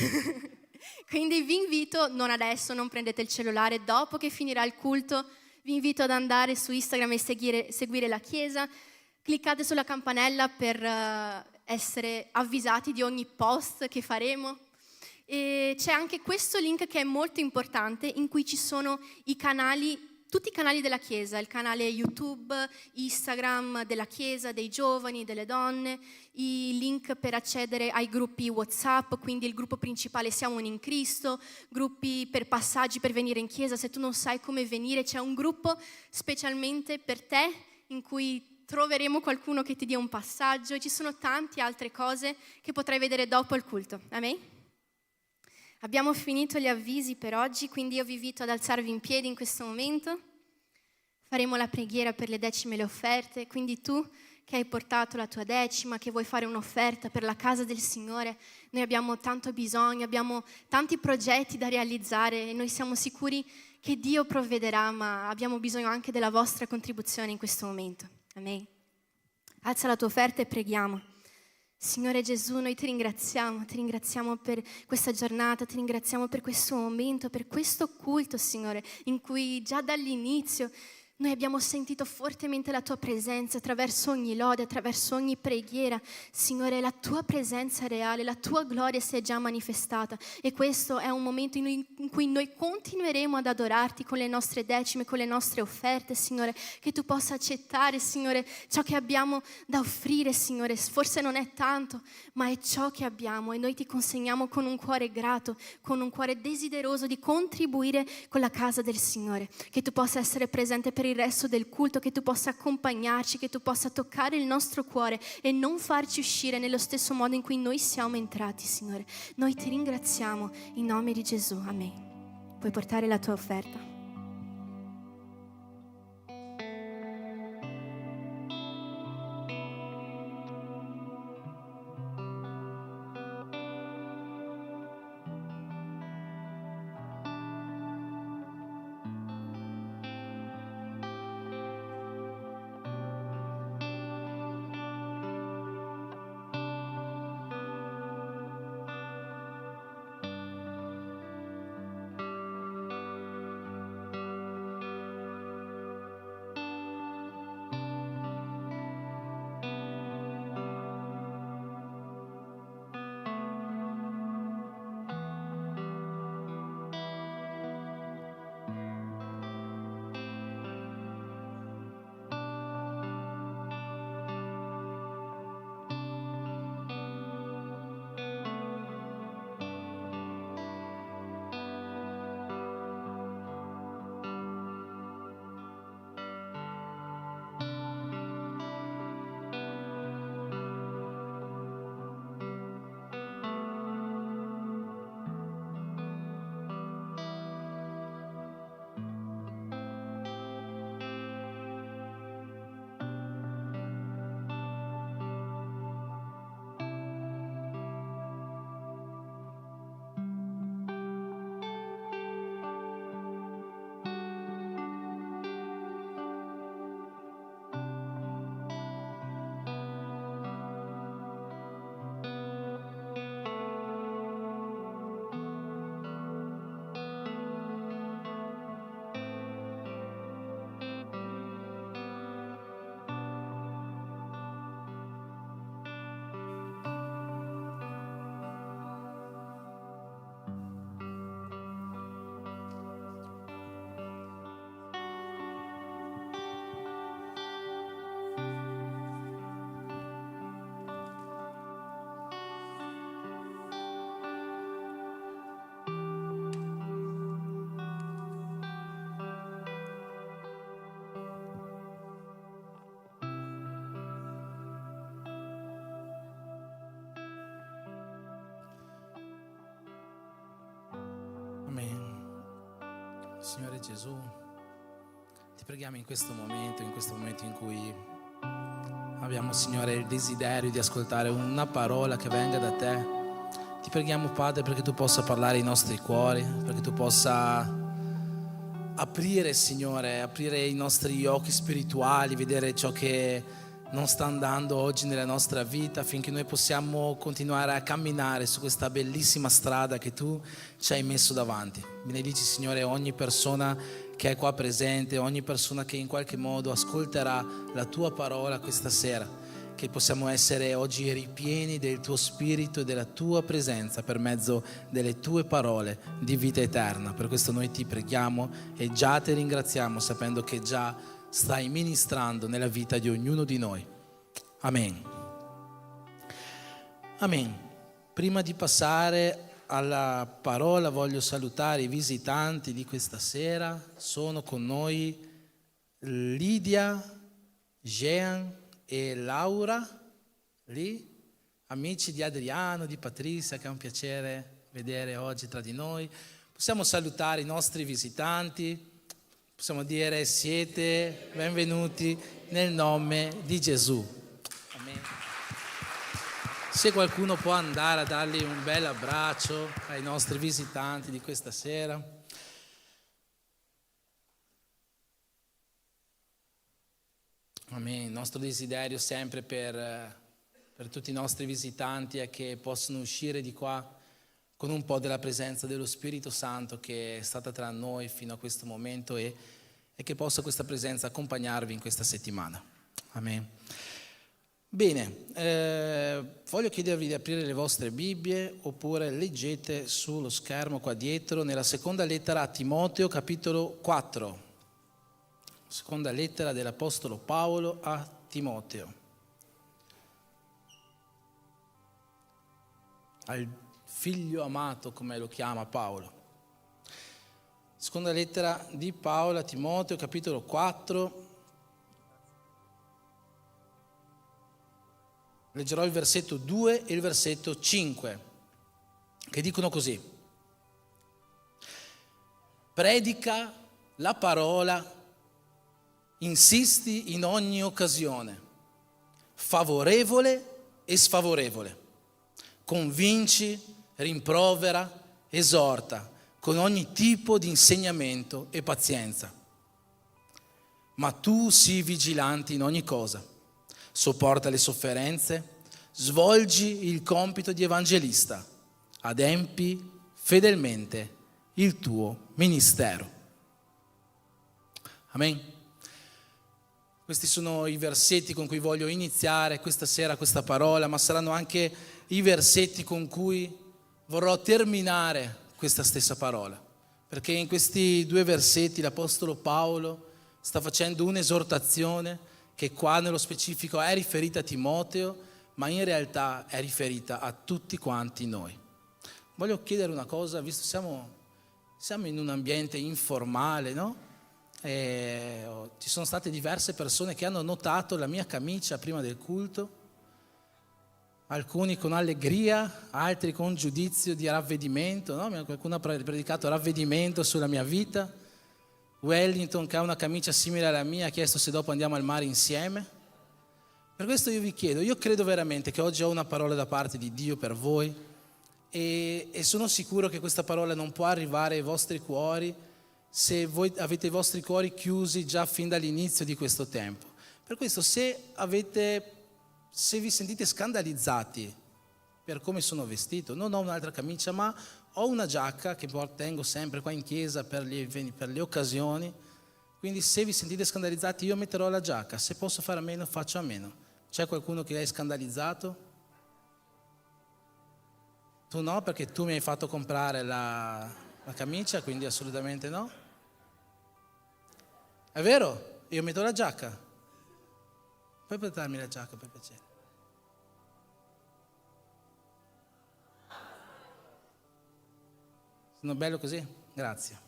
Quindi vi invito, non adesso, non prendete il cellulare, dopo che finirà il culto, vi invito ad andare su Instagram e seguire la Chiesa. Cliccate sulla campanella per essere avvisati di ogni post che faremo. E c'è anche questo link che è molto importante, in cui ci sono i canali, tutti i canali della Chiesa, il canale YouTube, Instagram della Chiesa, dei giovani, delle donne, i link per accedere ai gruppi WhatsApp, quindi il gruppo principale Siamo Uno in Cristo, gruppi per passaggi per venire in Chiesa. Se tu non sai come venire, c'è un gruppo specialmente per te in cui troveremo qualcuno che ti dia un passaggio, e ci sono tante altre cose che potrai vedere dopo il culto. Amen? Abbiamo finito gli avvisi per oggi, quindi io vi invito ad alzarvi in piedi in questo momento. Faremo la preghiera per le decime e le offerte, quindi tu che hai portato la tua decima, che vuoi fare un'offerta per la casa del Signore, noi abbiamo tanto bisogno, abbiamo tanti progetti da realizzare e noi siamo sicuri che Dio provvederà, ma abbiamo bisogno anche della vostra contribuzione in questo momento. Amen. Alza la tua offerta e preghiamo. Signore Gesù, noi ti ringraziamo per questa giornata, ti ringraziamo per questo momento, per questo culto, Signore, in cui già dall'inizio noi abbiamo sentito fortemente la tua presenza attraverso ogni lode, attraverso ogni preghiera. Signore, la tua presenza è reale, la tua gloria si è già manifestata, e questo è un momento in cui noi continueremo ad adorarti con le nostre decime, con le nostre offerte, Signore, che tu possa accettare, Signore, ciò che abbiamo da offrire, Signore. Forse non è tanto, ma è ciò che abbiamo, e noi ti consegniamo con un cuore grato, con un cuore desideroso di contribuire con la casa del Signore, che tu possa essere presente per per il resto del culto, che tu possa accompagnarci, che tu possa toccare il nostro cuore e non farci uscire nello stesso modo in cui noi siamo entrati, Signore. Noi ti ringraziamo in nome di Gesù. Amen. Puoi portare la tua offerta. Amen. Signore Gesù, ti preghiamo in questo momento in cui abbiamo, Signore, il desiderio di ascoltare una parola che venga da te. Ti preghiamo, Padre, perché tu possa parlare ai nostri cuori, perché tu possa aprire, Signore, aprire i nostri occhi spirituali, vedere ciò che non sta andando oggi nella nostra vita, affinché noi possiamo continuare a camminare su questa bellissima strada che tu ci hai messo davanti. Benedici, Signore, ogni persona che è qua presente, ogni persona che in qualche modo ascolterà la tua parola questa sera, che possiamo essere oggi ripieni del tuo spirito e della tua presenza per mezzo delle tue parole di vita eterna. Per questo noi ti preghiamo e già ti ringraziamo, sapendo che già stai ministrando nella vita di ognuno di noi. Amen. Amen. Prima di passare alla parola voglio salutare i visitanti di questa sera. Sono con noi Lidia, Jean e Laura, lì, amici di Adriano, di Patrizia, che è un piacere vedere oggi tra di noi. Possiamo salutare i nostri visitanti. Possiamo dire siete benvenuti nel nome di Gesù. Amen. Se qualcuno può andare a dargli un bel abbraccio ai nostri visitanti di questa sera. Amen. Il nostro desiderio sempre per tutti i nostri visitanti è che possano uscire di qua con un po' della presenza dello Spirito Santo che è stata tra noi fino a questo momento e che possa questa presenza accompagnarvi in questa settimana. Amen. Bene, voglio chiedervi di aprire le vostre Bibbie oppure leggete sullo schermo qua dietro nella seconda lettera a Timoteo, capitolo 4. Seconda lettera dell'Apostolo Paolo a Timoteo. Al figlio amato, come lo chiama Paolo. Seconda lettera di Paolo a Timoteo, capitolo 4. Leggerò il versetto 2 e il versetto 5, che dicono così: predica la parola, insisti in ogni occasione, favorevole e sfavorevole, convinci, rimprovera, esorta, con ogni tipo di insegnamento e pazienza. Ma tu sii vigilante in ogni cosa, sopporta le sofferenze, svolgi il compito di evangelista, adempi fedelmente il tuo ministero. Amen. Questi sono i versetti con cui voglio iniziare questa sera questa parola, ma saranno anche i versetti con cui vorrò terminare questa stessa parola. Perché in questi 2 versetti l'Apostolo Paolo sta facendo un'esortazione che qua nello specifico è riferita a Timoteo, ma in realtà è riferita a tutti quanti noi. Voglio chiedere una cosa, visto siamo in un ambiente informale, no? Ci sono state diverse persone che hanno notato la mia camicia prima del culto, alcuni con allegria, altri con giudizio di ravvedimento, no? Qualcuno ha predicato ravvedimento sulla mia vita. Wellington, che ha una camicia simile alla mia, ha chiesto se dopo andiamo al mare insieme. Per questo io vi chiedo, io credo veramente che oggi ho una parola da parte di Dio per voi e sono sicuro che questa parola non può arrivare ai vostri cuori se voi avete i vostri cuori chiusi già fin dall'inizio di questo tempo. Per questo se vi sentite scandalizzati per come sono vestito, non ho un'altra camicia, ma ho una giacca che tengo sempre qua in chiesa per le occasioni, quindi se vi sentite scandalizzati io metterò la giacca, se posso fare a meno faccio a meno. C'è qualcuno che è scandalizzato? Tu no, perché tu mi hai fatto comprare la camicia, quindi assolutamente no. È vero? Io metto la giacca. Puoi portarmi la giacca per piacere? Sono bello così? Grazie.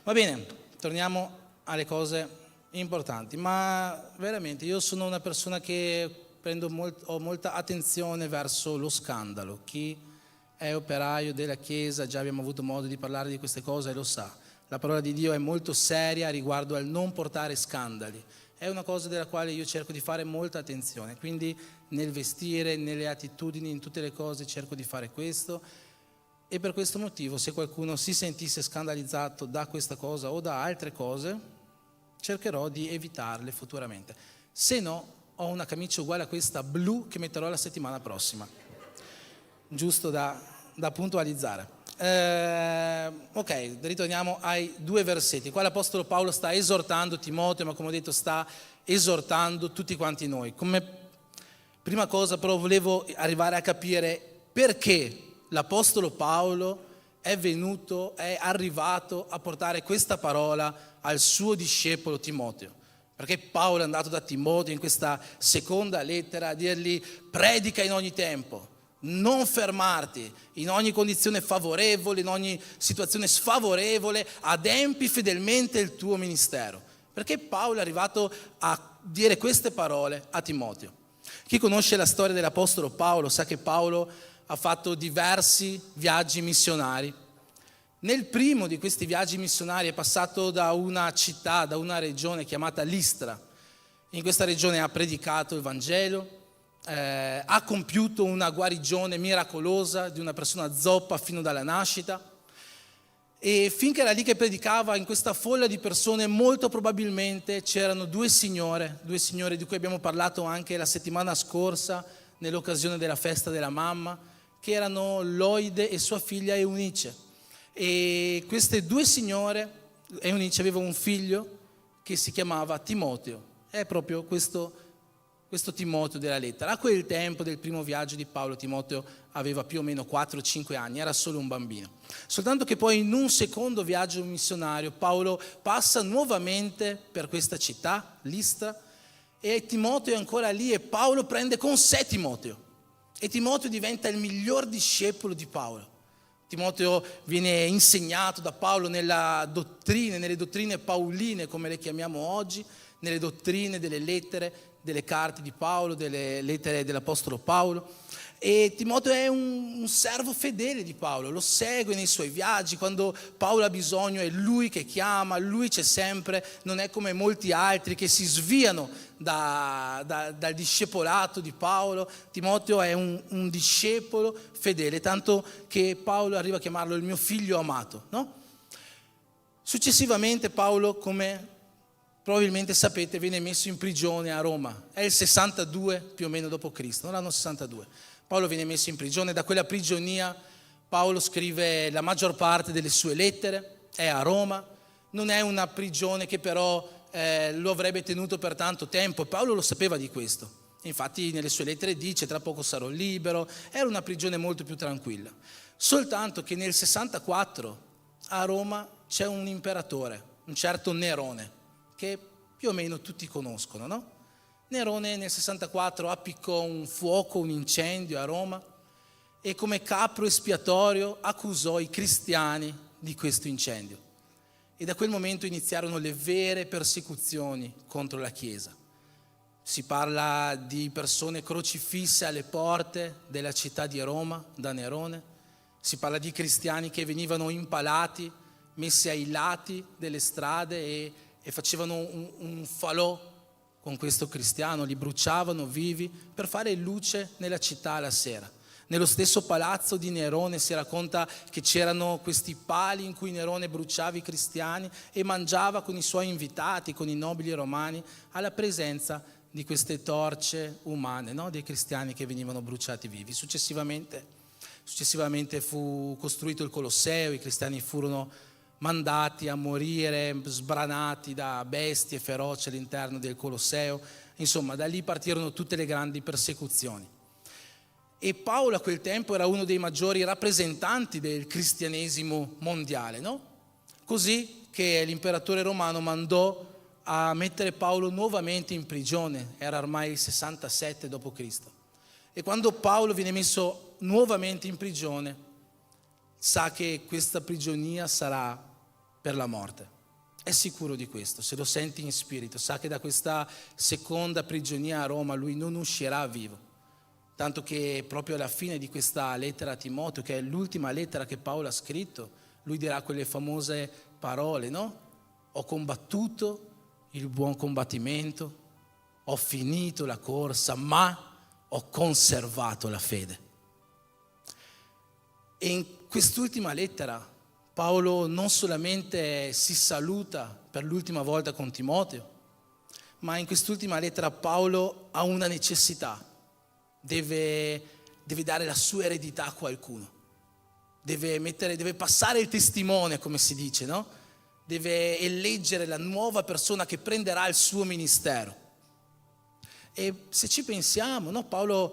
Va bene, torniamo alle cose importanti, ma veramente io sono una persona che ho molta attenzione verso lo scandalo. Chi è operaio della Chiesa, già abbiamo avuto modo di parlare di queste cose e lo sa. La parola di Dio è molto seria riguardo al non portare scandali. È una cosa della quale io cerco di fare molta attenzione, quindi nel vestire, nelle attitudini, in tutte le cose cerco di fare questo. E per questo motivo, se qualcuno si sentisse scandalizzato da questa cosa o da altre cose, cercherò di evitarle futuramente. Se no, ho una camicia uguale a questa blu che metterò la settimana prossima, giusto da puntualizzare. Ok, ritorniamo ai 2 versetti. Qua l'Apostolo Paolo sta esortando Timoteo, ma come ho detto sta esortando tutti quanti noi. Come prima cosa però volevo arrivare a capire perché l'Apostolo Paolo è arrivato a portare questa parola al suo discepolo Timoteo. Perché Paolo è andato da Timoteo in questa seconda lettera a dirgli: predica in ogni tempo, non fermarti, in ogni condizione favorevole, in ogni situazione sfavorevole, adempi fedelmente il tuo ministero. Perché Paolo è arrivato a dire queste parole a Timoteo? Chi conosce la storia dell'Apostolo Paolo sa che Paolo ha fatto diversi viaggi missionari. Nel primo di questi viaggi missionari è passato da una città, da una regione chiamata Listra. In questa regione ha predicato il Vangelo, ha compiuto una guarigione miracolosa di una persona zoppa fino dalla nascita, e finché era lì che predicava in questa folla di persone molto probabilmente c'erano 2 signore di cui abbiamo parlato anche la settimana scorsa nell'occasione della festa della mamma, che erano Loide e sua figlia Eunice. E queste 2 signore, Eunice aveva un figlio che si chiamava Timoteo, è proprio questo Timoteo della lettera. A quel tempo del primo viaggio di Paolo, Timoteo aveva più o meno 4-5 anni, era solo un bambino. Soltanto che poi in un secondo viaggio missionario Paolo passa nuovamente per questa città, Listra, e Timoteo è ancora lì e Paolo prende con sé Timoteo. E Timoteo diventa il miglior discepolo di Paolo. Timoteo viene insegnato da Paolo nelle dottrine pauline, come le chiamiamo oggi, nelle dottrine delle lettere, delle carte di Paolo, delle lettere dell'Apostolo Paolo. E Timoteo è un servo fedele di Paolo, lo segue nei suoi viaggi, quando Paolo ha bisogno è lui che chiama, lui c'è sempre, non è come molti altri che si sviano dal discepolato di Paolo. Timoteo è un discepolo fedele, tanto che Paolo arriva a chiamarlo il mio figlio amato, no? Successivamente Paolo, come probabilmente sapete, viene messo in prigione a Roma, è il 62 più o meno dopo Cristo, non l'anno 62. Paolo viene messo in prigione, da quella prigionia Paolo scrive la maggior parte delle sue lettere, è a Roma, non è una prigione che però lo avrebbe tenuto per tanto tempo, Paolo lo sapeva di questo, infatti nelle sue lettere dice tra poco sarò libero, era una prigione molto più tranquilla, soltanto che nel 64 a Roma c'è un imperatore, un certo Nerone, che più o meno tutti conoscono, no? Nerone nel 64 appiccò un fuoco, un incendio a Roma e come capro espiatorio accusò i cristiani di questo incendio. E da quel momento iniziarono le vere persecuzioni contro la Chiesa. Si parla di persone crocifisse alle porte della città di Roma da Nerone, si parla di cristiani che venivano impalati, messi ai lati delle strade e facevano un falò con questo cristiano, li bruciavano vivi per fare luce nella città la sera. Nello stesso palazzo di Nerone si racconta che c'erano questi pali in cui Nerone bruciava i cristiani e mangiava con i suoi invitati, con i nobili romani, alla presenza di queste torce umane, no? Dei cristiani che venivano bruciati vivi. Successivamente fu costruito il Colosseo, i cristiani furono mandati a morire sbranati da bestie feroci all'interno del Colosseo. Insomma, da lì partirono tutte le grandi persecuzioni. E Paolo a quel tempo era uno dei maggiori rappresentanti del cristianesimo mondiale, no? Così che l'imperatore romano mandò a mettere Paolo nuovamente in prigione, era ormai il 67 d.C. E quando Paolo viene messo nuovamente in prigione, sa che questa prigionia sarà per la morte. È sicuro di questo, se lo sente in spirito, sa che da questa seconda prigionia a Roma lui non uscirà vivo. Tanto che proprio alla fine di questa lettera a Timoteo, che è l'ultima lettera che Paolo ha scritto, lui dirà quelle famose parole, no? Ho combattuto il buon combattimento, ho finito la corsa, ma ho conservato la fede. E in quest'ultima lettera Paolo non solamente si saluta per l'ultima volta con Timoteo, ma in quest'ultima lettera Paolo ha una necessità, deve dare la sua eredità a qualcuno, deve passare il testimone, come si dice, no? Deve eleggere la nuova persona che prenderà il suo ministero. E se ci pensiamo, no? Paolo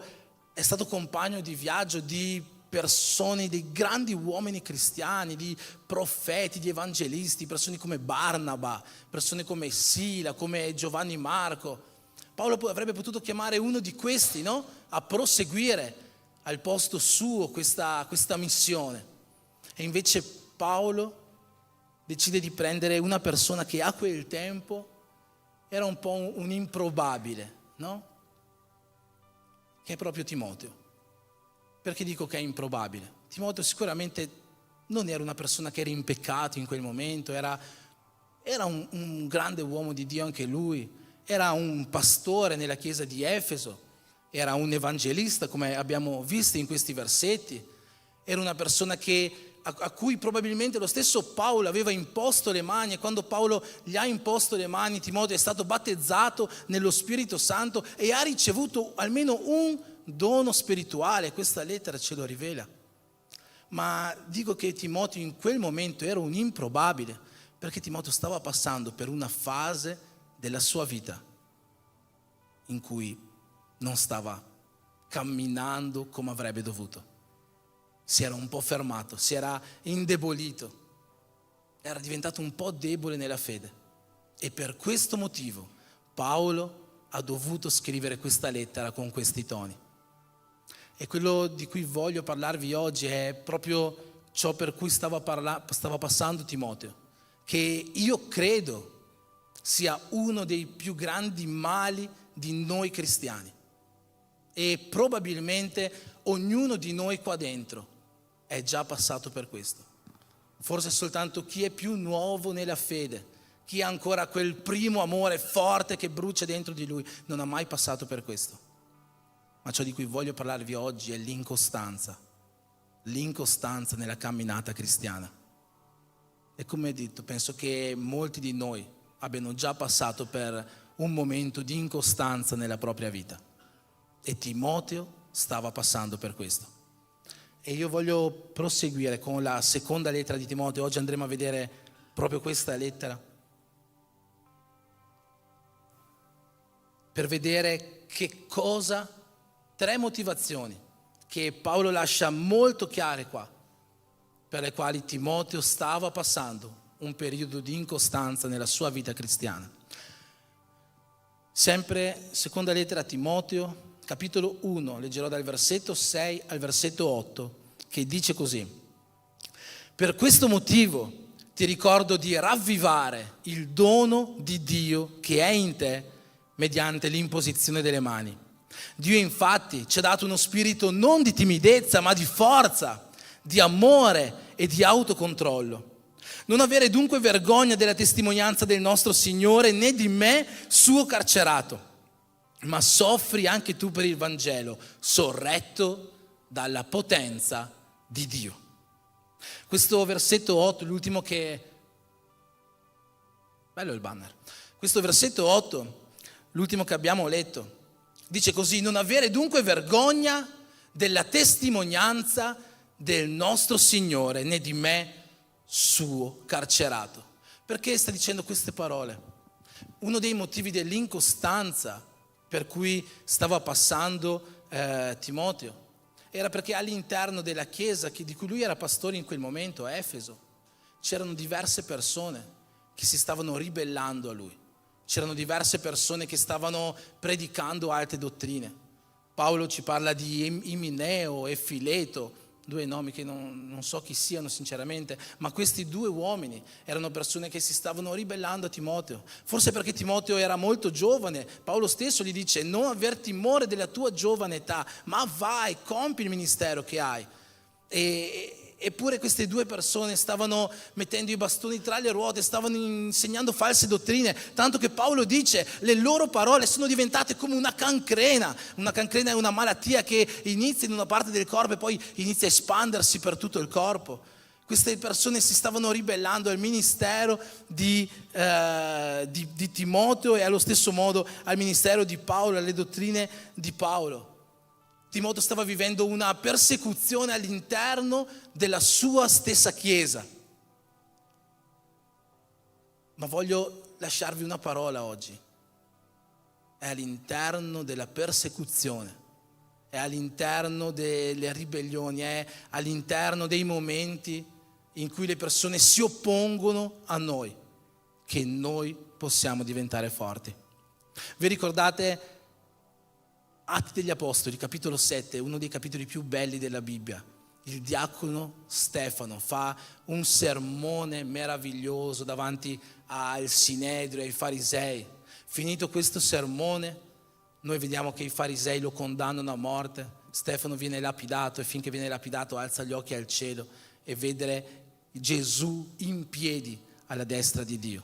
è stato compagno di viaggio di persone, dei grandi uomini cristiani, di profeti, di evangelisti, persone come Barnaba, persone come Sila, come Giovanni Marco. Paolo avrebbe potuto chiamare uno di questi, no? A proseguire al posto suo questa missione. E invece Paolo decide di prendere una persona che a quel tempo era un po' un improbabile, no? Che è proprio Timoteo. Perché dico che è improbabile? Timoteo sicuramente non era una persona che era in peccato in quel momento, era un grande uomo di Dio anche lui, era un pastore nella chiesa di Efeso, era un evangelista come abbiamo visto in questi versetti, era una persona a cui probabilmente lo stesso Paolo aveva imposto le mani, e quando Paolo gli ha imposto le mani Timoteo è stato battezzato nello Spirito Santo e ha ricevuto almeno un dono spirituale, questa lettera ce lo rivela. Ma dico che Timoteo in quel momento era un improbabile, perché Timoteo stava passando per una fase della sua vita in cui non stava camminando come avrebbe dovuto. Si era un po' fermato, si era indebolito, era diventato un po' debole nella fede. E per questo motivo Paolo ha dovuto scrivere questa lettera con questi toni. E quello di cui voglio parlarvi oggi è proprio ciò per cui stava passando Timoteo, che io credo sia uno dei più grandi mali di noi cristiani. E probabilmente ognuno di noi qua dentro è già passato per questo. Forse soltanto chi è più nuovo nella fede, chi ha ancora quel primo amore forte che brucia dentro di lui, non ha mai passato per questo. Ma ciò di cui voglio parlarvi oggi è l'incostanza nella camminata cristiana. E come detto, penso che molti di noi abbiano già passato per un momento di incostanza nella propria vita. E Timoteo stava passando per questo. E io voglio proseguire con la seconda lettera di Timoteo. Oggi andremo a vedere proprio questa lettera, per vedere che cosa, 3 motivazioni che Paolo lascia molto chiare qua, per le quali Timoteo stava passando un periodo di incostanza nella sua vita cristiana. Sempre seconda lettera a Timoteo, capitolo 1, leggerò dal versetto 6 al versetto 8, che dice così: per questo motivo ti ricordo di ravvivare il dono di Dio che è in te mediante l'imposizione delle mani. Dio infatti ci ha dato uno spirito non di timidezza, ma di forza, di amore e di autocontrollo. Non avere dunque vergogna della testimonianza del nostro Signore, né di me, suo carcerato, ma soffri anche tu per il Vangelo, sorretto dalla potenza di Dio. Questo versetto 8, l'ultimo che... bello il banner. Questo versetto 8, l'ultimo che abbiamo letto, dice così: non avere dunque vergogna della testimonianza del nostro Signore, né di me, suo carcerato. Perché sta dicendo queste parole? Uno dei motivi dell'incostanza per cui stava passando Timoteo era perché all'interno della chiesa di cui lui era pastore in quel momento, a Efeso, c'erano diverse persone che si stavano ribellando a lui. C'erano diverse persone che stavano predicando altre dottrine. Paolo ci parla di Imineo e Fileto, 2 nomi che non so chi siano sinceramente, ma questi 2 uomini erano persone che si stavano ribellando a Timoteo. Forse perché Timoteo era molto giovane. Paolo stesso gli dice: non aver timore della tua giovane età, ma vai, compi il ministero che hai. Eppure queste 2 persone stavano mettendo i bastoni tra le ruote, stavano insegnando false dottrine, tanto che Paolo dice: le loro parole sono diventate come una cancrena. Una cancrena è una malattia che inizia in una parte del corpo e poi inizia a espandersi per tutto il corpo. Queste persone si stavano ribellando al ministero di Timoteo e allo stesso modo al ministero di Paolo, alle dottrine di Paolo. Timoteo stava vivendo una persecuzione all'interno della sua stessa chiesa. Ma voglio lasciarvi una parola oggi. È all'interno della persecuzione, è all'interno delle ribellioni, è all'interno dei momenti in cui le persone si oppongono a noi che noi possiamo diventare forti. Vi ricordate Atti degli Apostoli, capitolo 7, uno dei capitoli più belli della Bibbia? Il diacono Stefano fa un sermone meraviglioso davanti al Sinedrio, ai farisei. Finito questo sermone, noi vediamo che i farisei lo condannano a morte. Stefano viene lapidato e finché viene lapidato alza gli occhi al cielo e vede Gesù in piedi alla destra di Dio.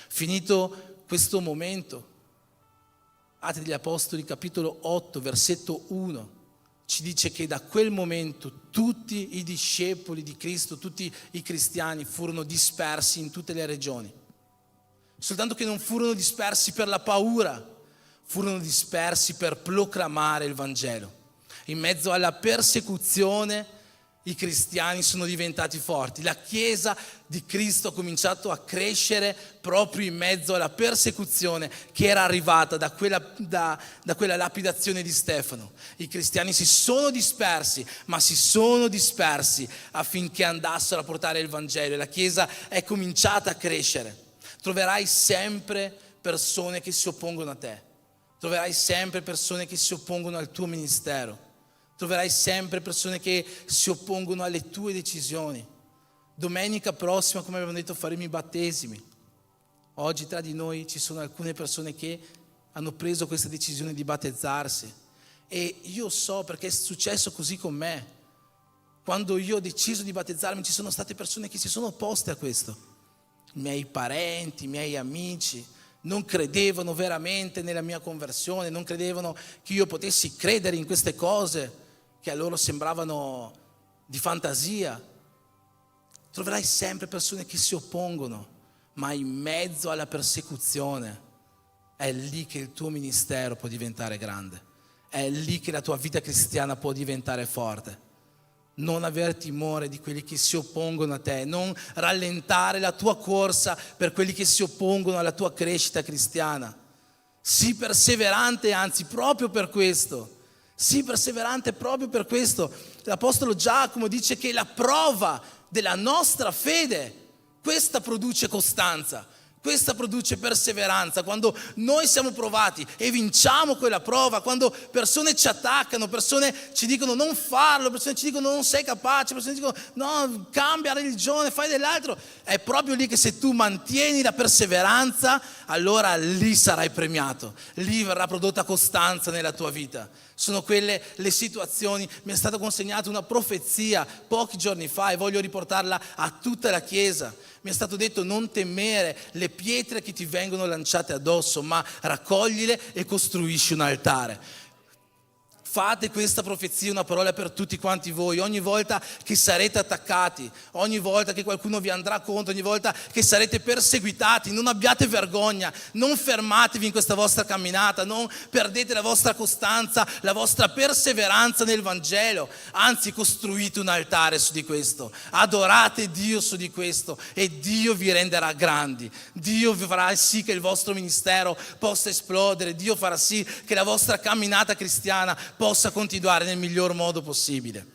Finito questo momento, Atti degli Apostoli, capitolo 8, versetto 1, ci dice che da quel momento tutti i discepoli di Cristo, tutti i cristiani furono dispersi in tutte le regioni. Soltanto che non furono dispersi per la paura, furono dispersi per proclamare il Vangelo. In mezzo alla persecuzione i cristiani sono diventati forti. La Chiesa di Cristo ha cominciato a crescere proprio in mezzo alla persecuzione che era arrivata da quella lapidazione di Stefano. I cristiani si sono dispersi, ma si sono dispersi affinché andassero a portare il Vangelo e la Chiesa è cominciata a crescere. Troverai sempre persone che si oppongono a te. Troverai sempre persone che si oppongono al tuo ministero. Troverai sempre persone che si oppongono alle tue decisioni. Domenica prossima, come abbiamo detto, faremo i battesimi. Oggi tra di noi ci sono alcune persone che hanno preso questa decisione di battezzarsi. E io so, perché è successo così con me. Quando io ho deciso di battezzarmi, ci sono state persone che si sono opposte a questo. I miei parenti, i miei amici non credevano veramente nella mia conversione, non credevano che io potessi credere in queste cose che a loro sembravano di fantasia. Troverai sempre persone che si oppongono, ma in mezzo alla persecuzione è lì che il tuo ministero può diventare grande, è lì che la tua vita cristiana può diventare forte. Non aver timore di quelli che si oppongono a te, non rallentare la tua corsa per quelli che si oppongono alla tua crescita cristiana. Sii perseverante, anzi, proprio per questo. Sii perseverante proprio per questo. L'Apostolo Giacomo dice che la prova della nostra fede, questa produce costanza. Questa produce perseveranza. Quando noi siamo provati e vinciamo quella prova, quando persone ci attaccano, persone ci dicono non farlo, persone ci dicono non sei capace, persone ci dicono no, cambia religione, fai dell'altro, è proprio lì che se tu mantieni la perseveranza, allora lì sarai premiato, lì verrà prodotta costanza nella tua vita. Sono quelle le situazioni. Mi è stata consegnata una profezia pochi giorni fa e voglio riportarla a tutta la Chiesa. Mi è stato detto: non temere le pietre che ti vengono lanciate addosso, ma raccoglile e costruisci un altare. Fate questa profezia una parola per tutti quanti voi. Ogni volta che sarete attaccati, ogni volta che qualcuno vi andrà contro, ogni volta che sarete perseguitati, non abbiate vergogna, non fermatevi in questa vostra camminata, non perdete la vostra costanza, la vostra perseveranza nel Vangelo, anzi costruite un altare su di questo, adorate Dio su di questo e Dio vi renderà grandi. Dio vi farà sì che il vostro ministero possa esplodere, Dio farà sì che la vostra camminata cristiana possa continuare nel miglior modo possibile.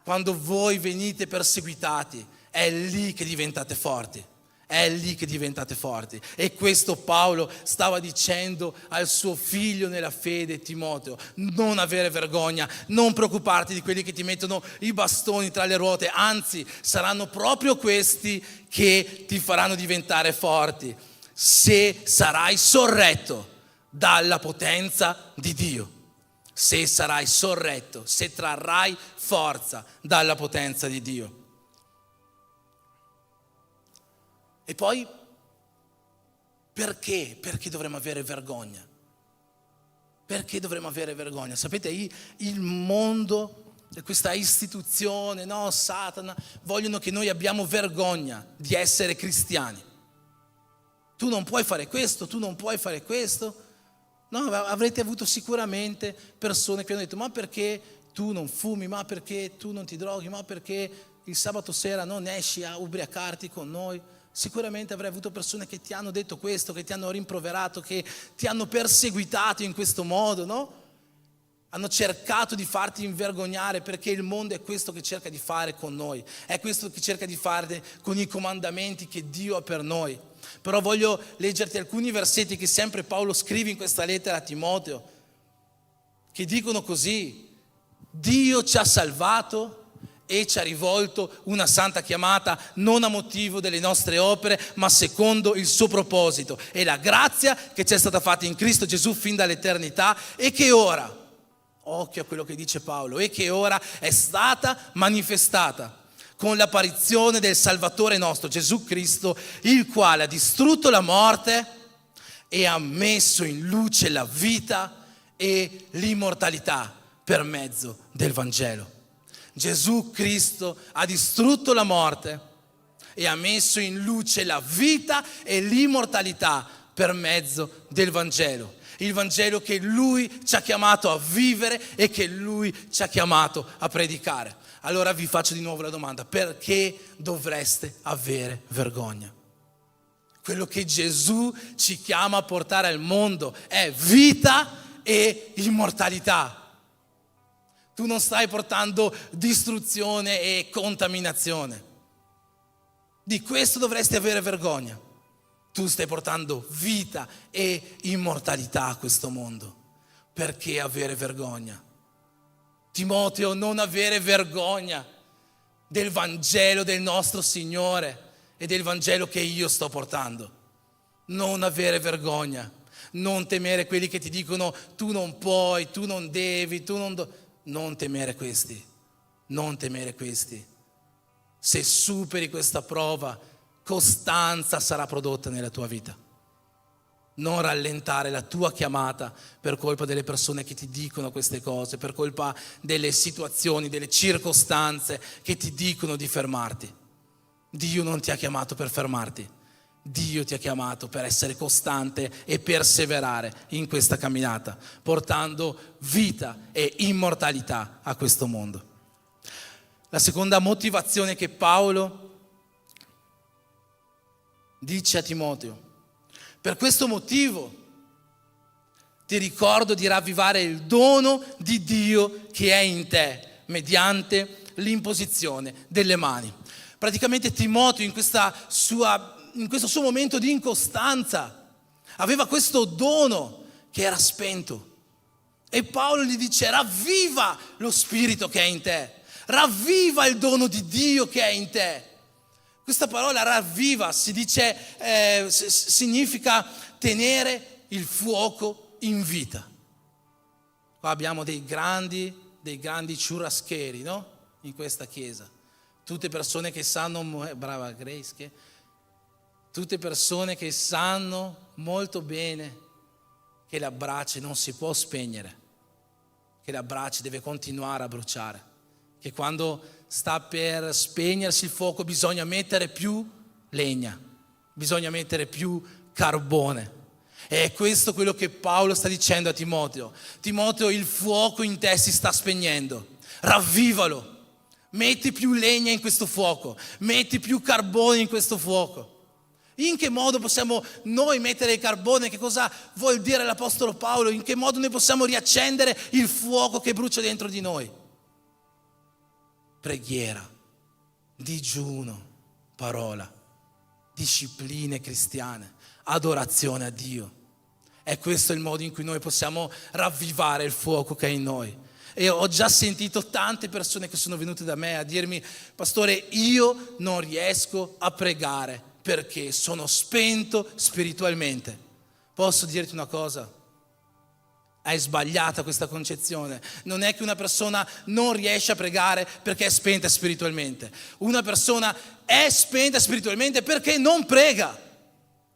Quando voi venite perseguitati, è lì che diventate forti. È lì che diventate forti. E questo Paolo stava dicendo al suo figlio nella fede, Timoteo: non avere vergogna, non preoccuparti di quelli che ti mettono i bastoni tra le ruote, anzi saranno proprio questi che ti faranno diventare forti, se sarai sorretto dalla potenza di Dio. Se sarai sorretto, se trarrai forza dalla potenza di Dio. E poi, perché? Perché dovremmo avere vergogna? Perché dovremmo avere vergogna? Sapete, il mondo, questa istituzione, no, Satana, vogliono che noi abbiamo vergogna di essere cristiani. Tu non puoi fare questo, tu non puoi fare questo. No, avrete avuto sicuramente persone che hanno detto: ma perché tu non fumi, ma perché tu non ti droghi, ma perché il sabato sera non esci a ubriacarti con noi? Sicuramente avrai avuto persone che ti hanno detto questo, che ti hanno rimproverato, che ti hanno perseguitato in questo modo, no? Hanno cercato di farti invergognare, perché il mondo è questo che cerca di fare con noi, è questo che cerca di fare con i comandamenti che Dio ha per noi. Però voglio leggerti alcuni versetti che sempre Paolo scrive in questa lettera a Timoteo, che dicono così: Dio ci ha salvato e ci ha rivolto una santa chiamata, non a motivo delle nostre opere, ma secondo il suo proposito, e la grazia che ci è stata fatta in Cristo Gesù fin dall'eternità, e che ora, occhio a quello che dice Paolo, e che ora è stata manifestata con l'apparizione del Salvatore nostro, Gesù Cristo, il quale ha distrutto la morte e ha messo in luce la vita e l'immortalità per mezzo del Vangelo. Gesù Cristo ha distrutto la morte e ha messo in luce la vita e l'immortalità per mezzo del Vangelo. Il Vangelo che Lui ci ha chiamato a vivere e che Lui ci ha chiamato a predicare. Allora vi faccio di nuovo la domanda: perché dovreste avere vergogna? Quello che Gesù ci chiama a portare al mondo è vita e immortalità. Tu non stai portando distruzione e contaminazione. Di questo dovresti avere vergogna. Tu stai portando vita e immortalità a questo mondo. Perché avere vergogna? Timoteo, non avere vergogna del Vangelo del nostro Signore e del Vangelo che io sto portando. Non avere vergogna, non temere quelli che ti dicono tu non puoi, tu non devi, non temere questi, non temere questi. Se superi questa prova, costanza sarà prodotta nella tua vita. Non rallentare la tua chiamata per colpa delle persone che ti dicono queste cose, per colpa delle situazioni, delle circostanze che ti dicono di fermarti. Dio non ti ha chiamato per fermarti. Dio ti ha chiamato per essere costante e perseverare in questa camminata, portando vita e immortalità a questo mondo. La seconda motivazione che Paolo dice a Timoteo: per questo motivo ti ricordo di ravvivare il dono di Dio che è in te mediante l'imposizione delle mani. Praticamente Timoteo in questo suo momento di incostanza aveva questo dono che era spento. E Paolo gli dice: ravviva lo spirito che è in te, ravviva il dono di Dio che è in te. Questa parola ravviva si dice, significa tenere il fuoco in vita. Qua abbiamo dei grandi ciurrascheri, no? In questa chiesa. Tutte persone che sanno, brava Grace, tutte persone che sanno molto bene che la brace non si può spegnere, che la brace deve continuare a bruciare, che quando sta per spegnersi il fuoco bisogna mettere più legna, bisogna mettere più carbone. E è questo quello che Paolo sta dicendo a Timoteo. Timoteo, il fuoco in te si sta spegnendo, ravvivalo, metti più legna in questo fuoco, metti più carbone in questo fuoco. In che modo possiamo noi mettere il carbone? Che cosa vuol dire l'Apostolo Paolo? In che modo noi possiamo riaccendere il fuoco che brucia dentro di noi? Preghiera, digiuno, parola, discipline cristiane, adorazione a Dio. È questo il modo in cui noi possiamo ravvivare il fuoco che è in noi. E ho già sentito tante persone che sono venute da me a dirmi: pastore, io non riesco a pregare perché sono spento spiritualmente. Posso dirti una cosa? Hai sbagliata questa concezione. Non è che una persona non riesce a pregare perché è spenta spiritualmente. Una persona è spenta spiritualmente perché non prega.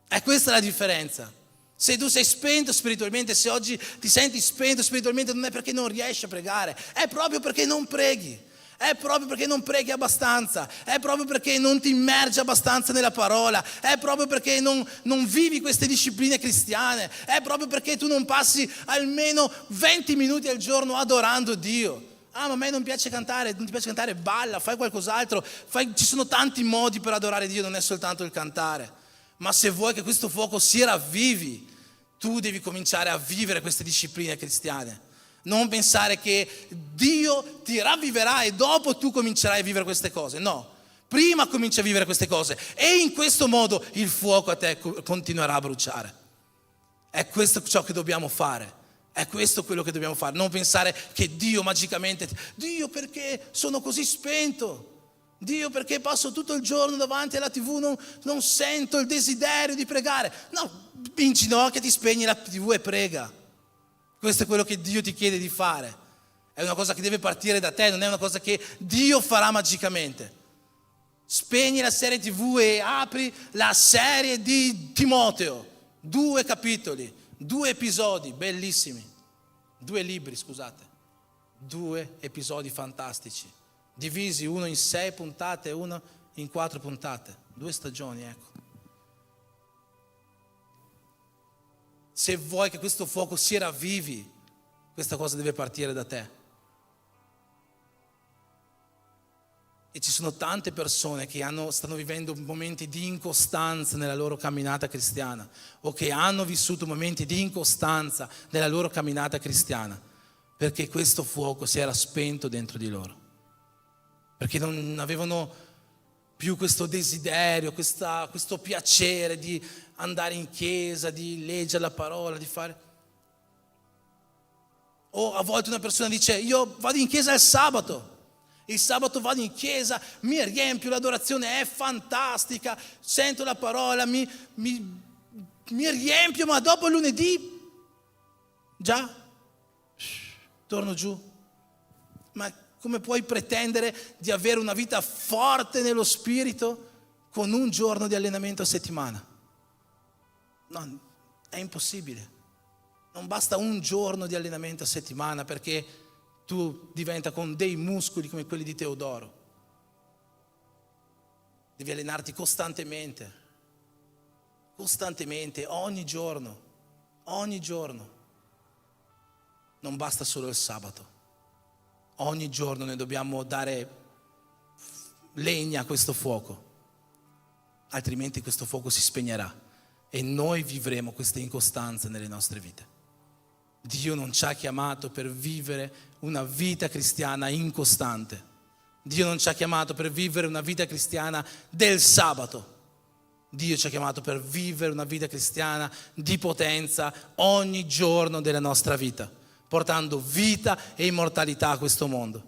E questa è la differenza. Se tu sei spento spiritualmente, se oggi ti senti spento spiritualmente, non è perché non riesci a pregare, è proprio perché non preghi, è proprio perché non preghi abbastanza, è proprio perché non ti immergi abbastanza nella parola, è proprio perché non vivi queste discipline cristiane, è proprio perché tu non passi almeno 20 minuti al giorno adorando Dio. Ah, ma a me non piace cantare, non ti piace cantare, balla, fai qualcos'altro, ci sono tanti modi per adorare Dio, non è soltanto il cantare. Ma se vuoi che questo fuoco si ravvivi, tu devi cominciare a vivere queste discipline cristiane. Non pensare che Dio ti ravviverà e dopo tu comincerai a vivere queste cose. No, prima cominci a vivere queste cose e in questo modo il fuoco a te continuerà a bruciare. È questo ciò che dobbiamo fare. È questo quello che dobbiamo fare. Non pensare che Dio magicamente... Dio, perché sono così spento? Dio, perché passo tutto il giorno davanti alla TV, non sento il desiderio di pregare. No, inginocchiati, spegni la TV e prega. Questo è quello che Dio ti chiede di fare. È una cosa che deve partire da te, non è una cosa che Dio farà magicamente. Spegni la serie TV e apri la serie di Timoteo. 2 capitoli, 2 episodi bellissimi. 2 libri, scusate. 2 episodi fantastici. Divisi, uno in 6 puntate e uno in 4 puntate. 2 stagioni, ecco. Se vuoi che questo fuoco si ravvivi, questa cosa deve partire da te. E ci sono tante persone che stanno vivendo momenti di incostanza nella loro camminata cristiana, o che hanno vissuto momenti di incostanza nella loro camminata cristiana, perché questo fuoco si era spento dentro di loro. Perché non avevano più questo desiderio, questo piacere di andare in chiesa, di leggere la parola, di fare. O a volte una persona dice: io vado in chiesa il sabato vado in chiesa, mi riempio, l'adorazione è fantastica, sento la parola, mi riempio, ma dopo il lunedì già torno giù. Ma come puoi pretendere di avere una vita forte nello spirito con un giorno di allenamento a settimana? No, è impossibile. Non basta un giorno di allenamento a settimana perché tu diventa con dei muscoli come quelli di Teodoro. Devi allenarti costantemente, ogni giorno. Non basta solo il sabato. Ogni giorno noi dobbiamo dare legna a questo fuoco, altrimenti questo fuoco si spegnerà e noi vivremo queste incostanze nelle nostre vite. Dio non ci ha chiamato per vivere una vita cristiana incostante. Dio non ci ha chiamato per vivere una vita cristiana del sabato. Dio ci ha chiamato per vivere una vita cristiana di potenza ogni giorno della nostra vita, portando vita e immortalità a questo mondo.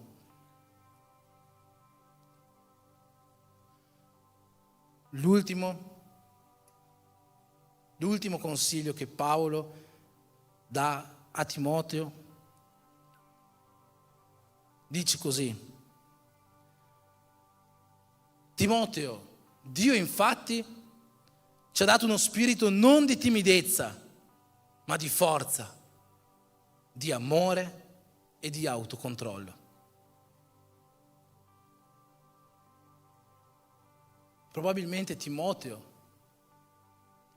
L'ultimo consiglio che Paolo dà a Timoteo dice così: Timoteo, Dio infatti ci ha dato uno spirito non di timidezza, ma di forza, di amore e di autocontrollo. Probabilmente Timoteo,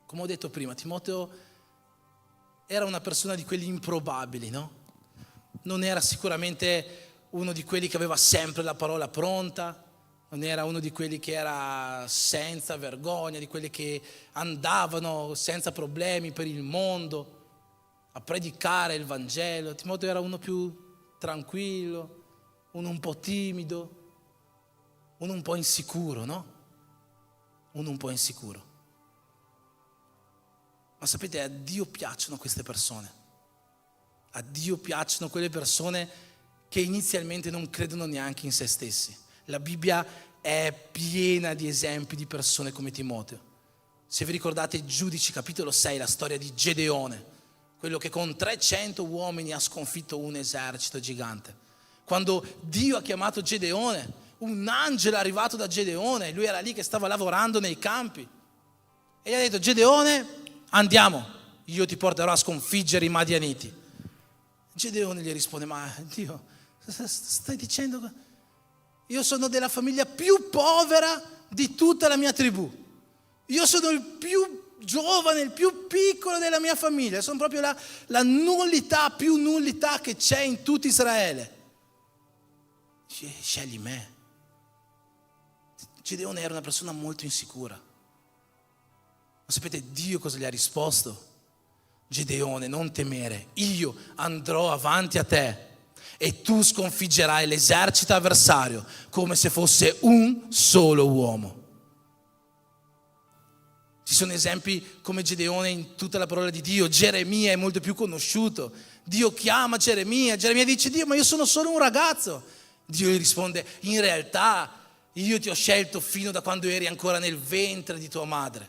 come ho detto prima, Timoteo era una persona di quelli improbabili, no? Non era sicuramente uno di quelli che aveva sempre la parola pronta, non era uno di quelli che era senza vergogna, di quelli che andavano senza problemi per il mondo a predicare il Vangelo. Timoteo era uno più tranquillo, uno un po' timido, uno un po' insicuro, no? Uno un po' insicuro. Ma sapete, a Dio piacciono queste persone. A Dio piacciono quelle persone che inizialmente non credono neanche in se stessi. La Bibbia è piena di esempi di persone come Timoteo. Se vi ricordate Giudici capitolo 6, la storia di Gedeone, quello che con 300 uomini ha sconfitto un esercito gigante. Quando Dio ha chiamato Gedeone, un angelo è arrivato da Gedeone, lui era lì che stava lavorando nei campi e gli ha detto: Gedeone, andiamo, io ti porterò a sconfiggere i Madianiti. Gedeone gli risponde: ma Dio, stai dicendo? Io sono della famiglia più povera di tutta la mia tribù. Io sono il più giovane, il più piccolo della mia famiglia. Sono proprio la nullità, più nullità che c'è in tutto Israele. Scegli me. Gedeone era una persona molto insicura. Ma sapete Dio cosa gli ha risposto? Gedeone, non temere, io andrò avanti a te e tu sconfiggerai l'esercito avversario come se fosse un solo uomo. Ci sono esempi come Gedeone in tutta la parola di Dio. Geremia è molto più conosciuto. Dio chiama Geremia dice: Dio, ma io sono solo un ragazzo. Dio gli risponde: in realtà io ti ho scelto fino da quando eri ancora nel ventre di tua madre.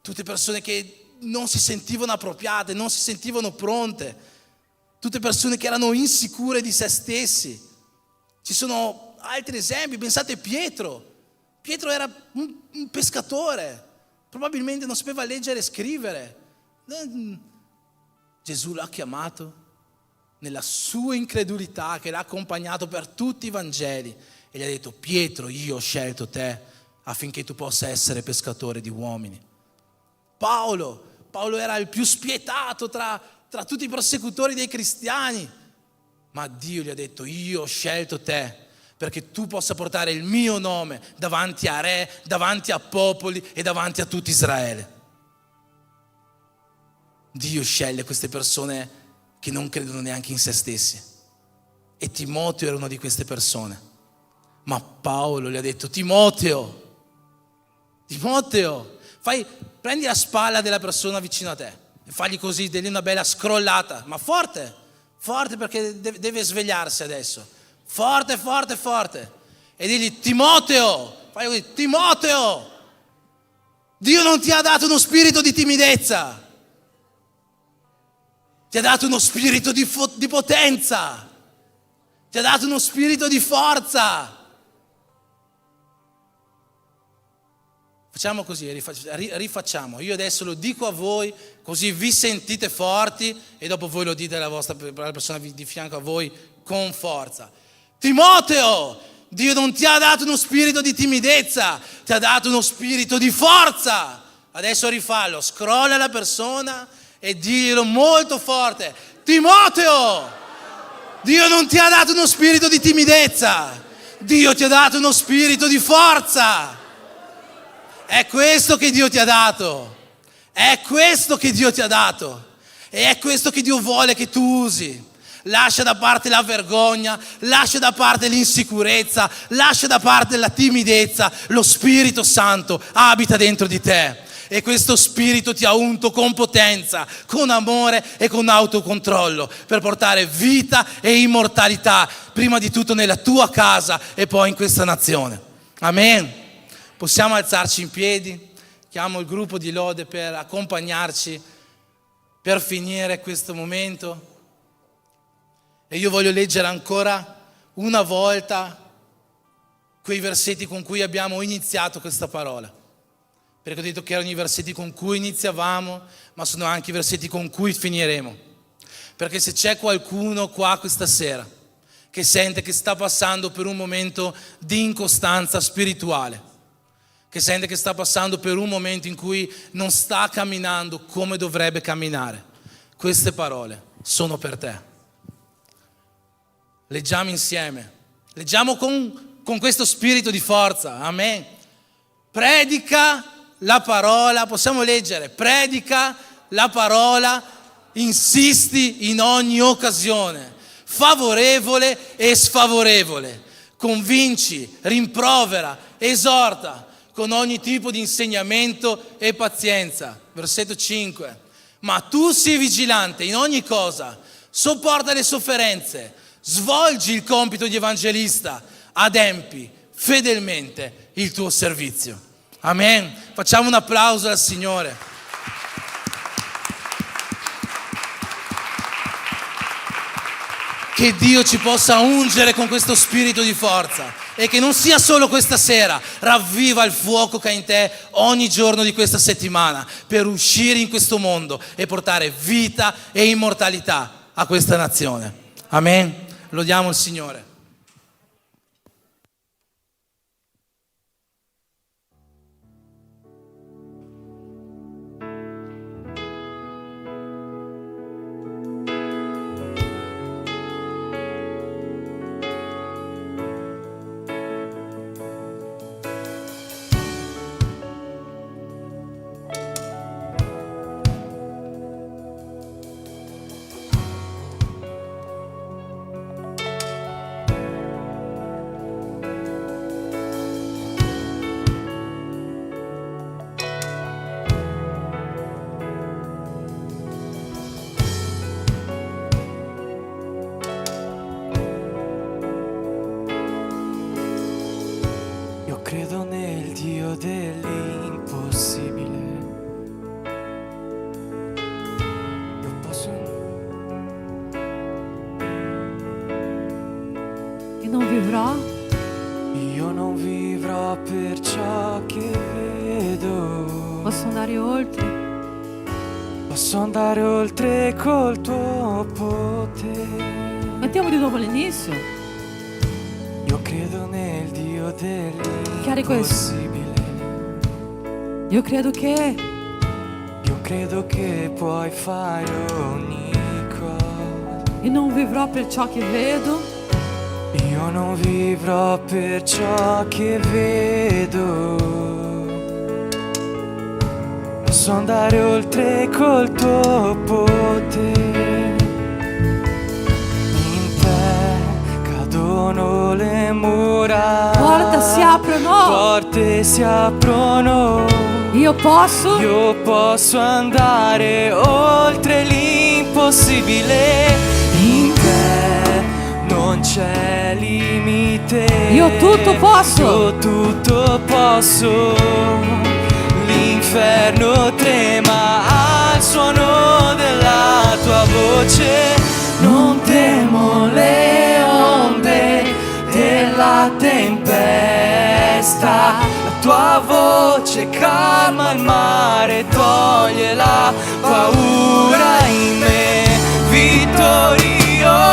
Tutte persone che non si sentivano appropriate, non si sentivano pronte, tutte persone che erano insicure di se stessi. Ci sono altri esempi, pensate a Pietro era un pescatore, probabilmente non sapeva leggere e scrivere. Gesù l'ha chiamato nella sua incredulità che l'ha accompagnato per tutti i Vangeli e gli ha detto: Pietro, io ho scelto te affinché tu possa essere pescatore di uomini. Paolo era il più spietato tra tutti i persecutori dei cristiani, ma Dio gli ha detto: io ho scelto te perché tu possa portare il mio nome davanti a re, davanti a popoli e davanti a tutto Israele. Dio sceglie queste persone che non credono neanche in se stessi, e Timoteo era una di queste persone. Ma Paolo gli ha detto: Timoteo, prendi la spalla della persona vicino a te e fagli così, degli una bella scrollata, ma forte, Forte perché deve svegliarsi adesso. Forte, forte, forte. E digli: Timoteo, fai così, Timoteo, Dio non ti ha dato uno spirito di timidezza, ti ha dato uno spirito di potenza, ti ha dato uno spirito di forza. Facciamo così, rifacciamo. Io adesso lo dico a voi, così vi sentite forti, e dopo voi lo dite alla persona di fianco a voi con forza. Timoteo, Dio non ti ha dato uno spirito di timidezza, ti ha dato uno spirito di forza. Adesso rifallo, scrolla la persona e diglielo molto forte: Timoteo, Dio non ti ha dato uno spirito di timidezza, Dio ti ha dato uno spirito di forza. È questo che Dio ti ha dato, è questo che Dio ti ha dato, e è questo che Dio vuole che tu usi. Lascia da parte la vergogna, lascia da parte l'insicurezza, lascia da parte la timidezza. Lo Spirito Santo abita dentro di te e questo Spirito ti ha unto con potenza, con amore e con autocontrollo per portare vita e immortalità, prima di tutto nella tua casa e poi in questa nazione. Amen. Possiamo alzarci in piedi? Chiamo il gruppo di lode per accompagnarci, per finire questo momento. E io voglio leggere ancora una volta quei versetti con cui abbiamo iniziato questa parola. Perché ho detto che erano i versetti con cui iniziavamo, ma sono anche i versetti con cui finiremo. Perché se c'è qualcuno qua questa sera che sente che sta passando per un momento di incostanza spirituale, che sente che sta passando per un momento in cui non sta camminando come dovrebbe camminare, queste parole sono per te. Leggiamo insieme, leggiamo con questo spirito di forza, amen. Predica la parola, possiamo leggere, predica la parola, insisti in ogni occasione, favorevole e sfavorevole, convinci, rimprovera, esorta, con ogni tipo di insegnamento e pazienza. Versetto 5. Ma tu sii vigilante in ogni cosa, sopporta le sofferenze, svolgi il compito di evangelista, adempi fedelmente il tuo servizio. Amen. Facciamo un applauso al Signore. Che Dio ci possa ungere con questo spirito di forza e che non sia solo questa sera, ravviva il fuoco che è in te ogni giorno di questa settimana per uscire in questo mondo e portare vita e immortalità a questa nazione. Amen. Lodiamo il Signore. Credo nel Dio dell'impossibile. Io posso. E non vivrò Io non vivrò per ciò che vedo. Posso andare oltre. Posso andare oltre col tuo potere. Mettiamo di nuovo l'inizio. Io credo nel Dio Chiari questo. dell'impossibile. Io credo che Io credo che puoi fare ogni cosa. e non vivrò per ciò che vedo. Io non vivrò per ciò che vedo. Posso andare oltre col tuo potere. In te cadono le mura. Porte si aprono. Porte si aprono. Io posso Io posso andare oltre l'impossibile. In te non c'è limite. Io tutto posso. Io tutto posso. L'inferno trema al suono della tua voce. Non temo le onde della tempesta. La tua voce calma il mare, toglie la paura in me. Vittorioso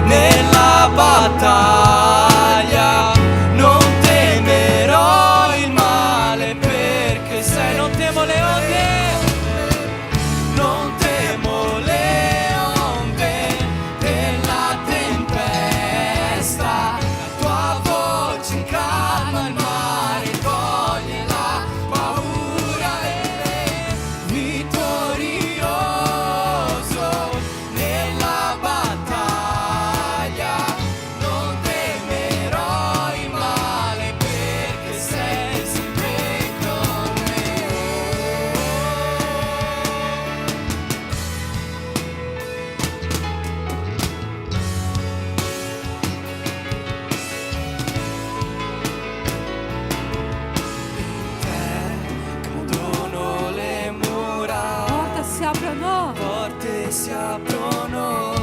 nella battaglia, non temerò il male perché sei. Non temo le onde, non temo le onde della tempesta. La tua voce calma il mare, toglie la paura in me. Vittorioso nella battaglia, non temerò il male perché sei sempre con me. Cadono le mura, Porte si aprono. porte si aprono,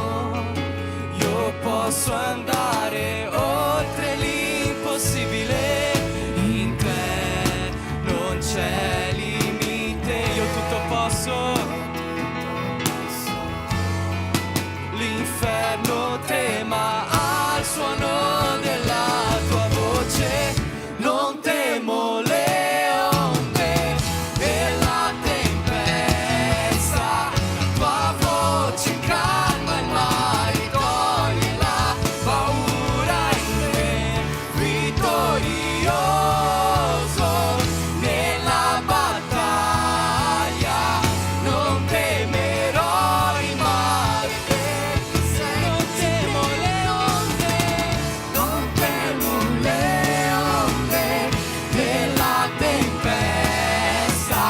io posso andare oltre l'impossibile. In te non c'è limite, io tutto posso. L'inferno trema al suono della tua voce. Non temo le onde della tempesta. La tua voce calma il mare, toglie la paura in me. Vittorioso nella battaglia, non temerò il male perché sei. Non temo le onde, non temo le onde della tempesta.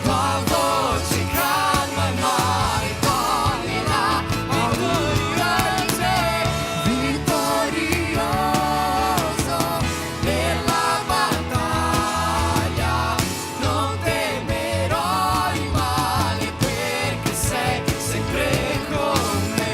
La tua voce calma il mare, toglie la paura in me. Vittorioso nella battaglia, non temerò il male perché sei sempre con me.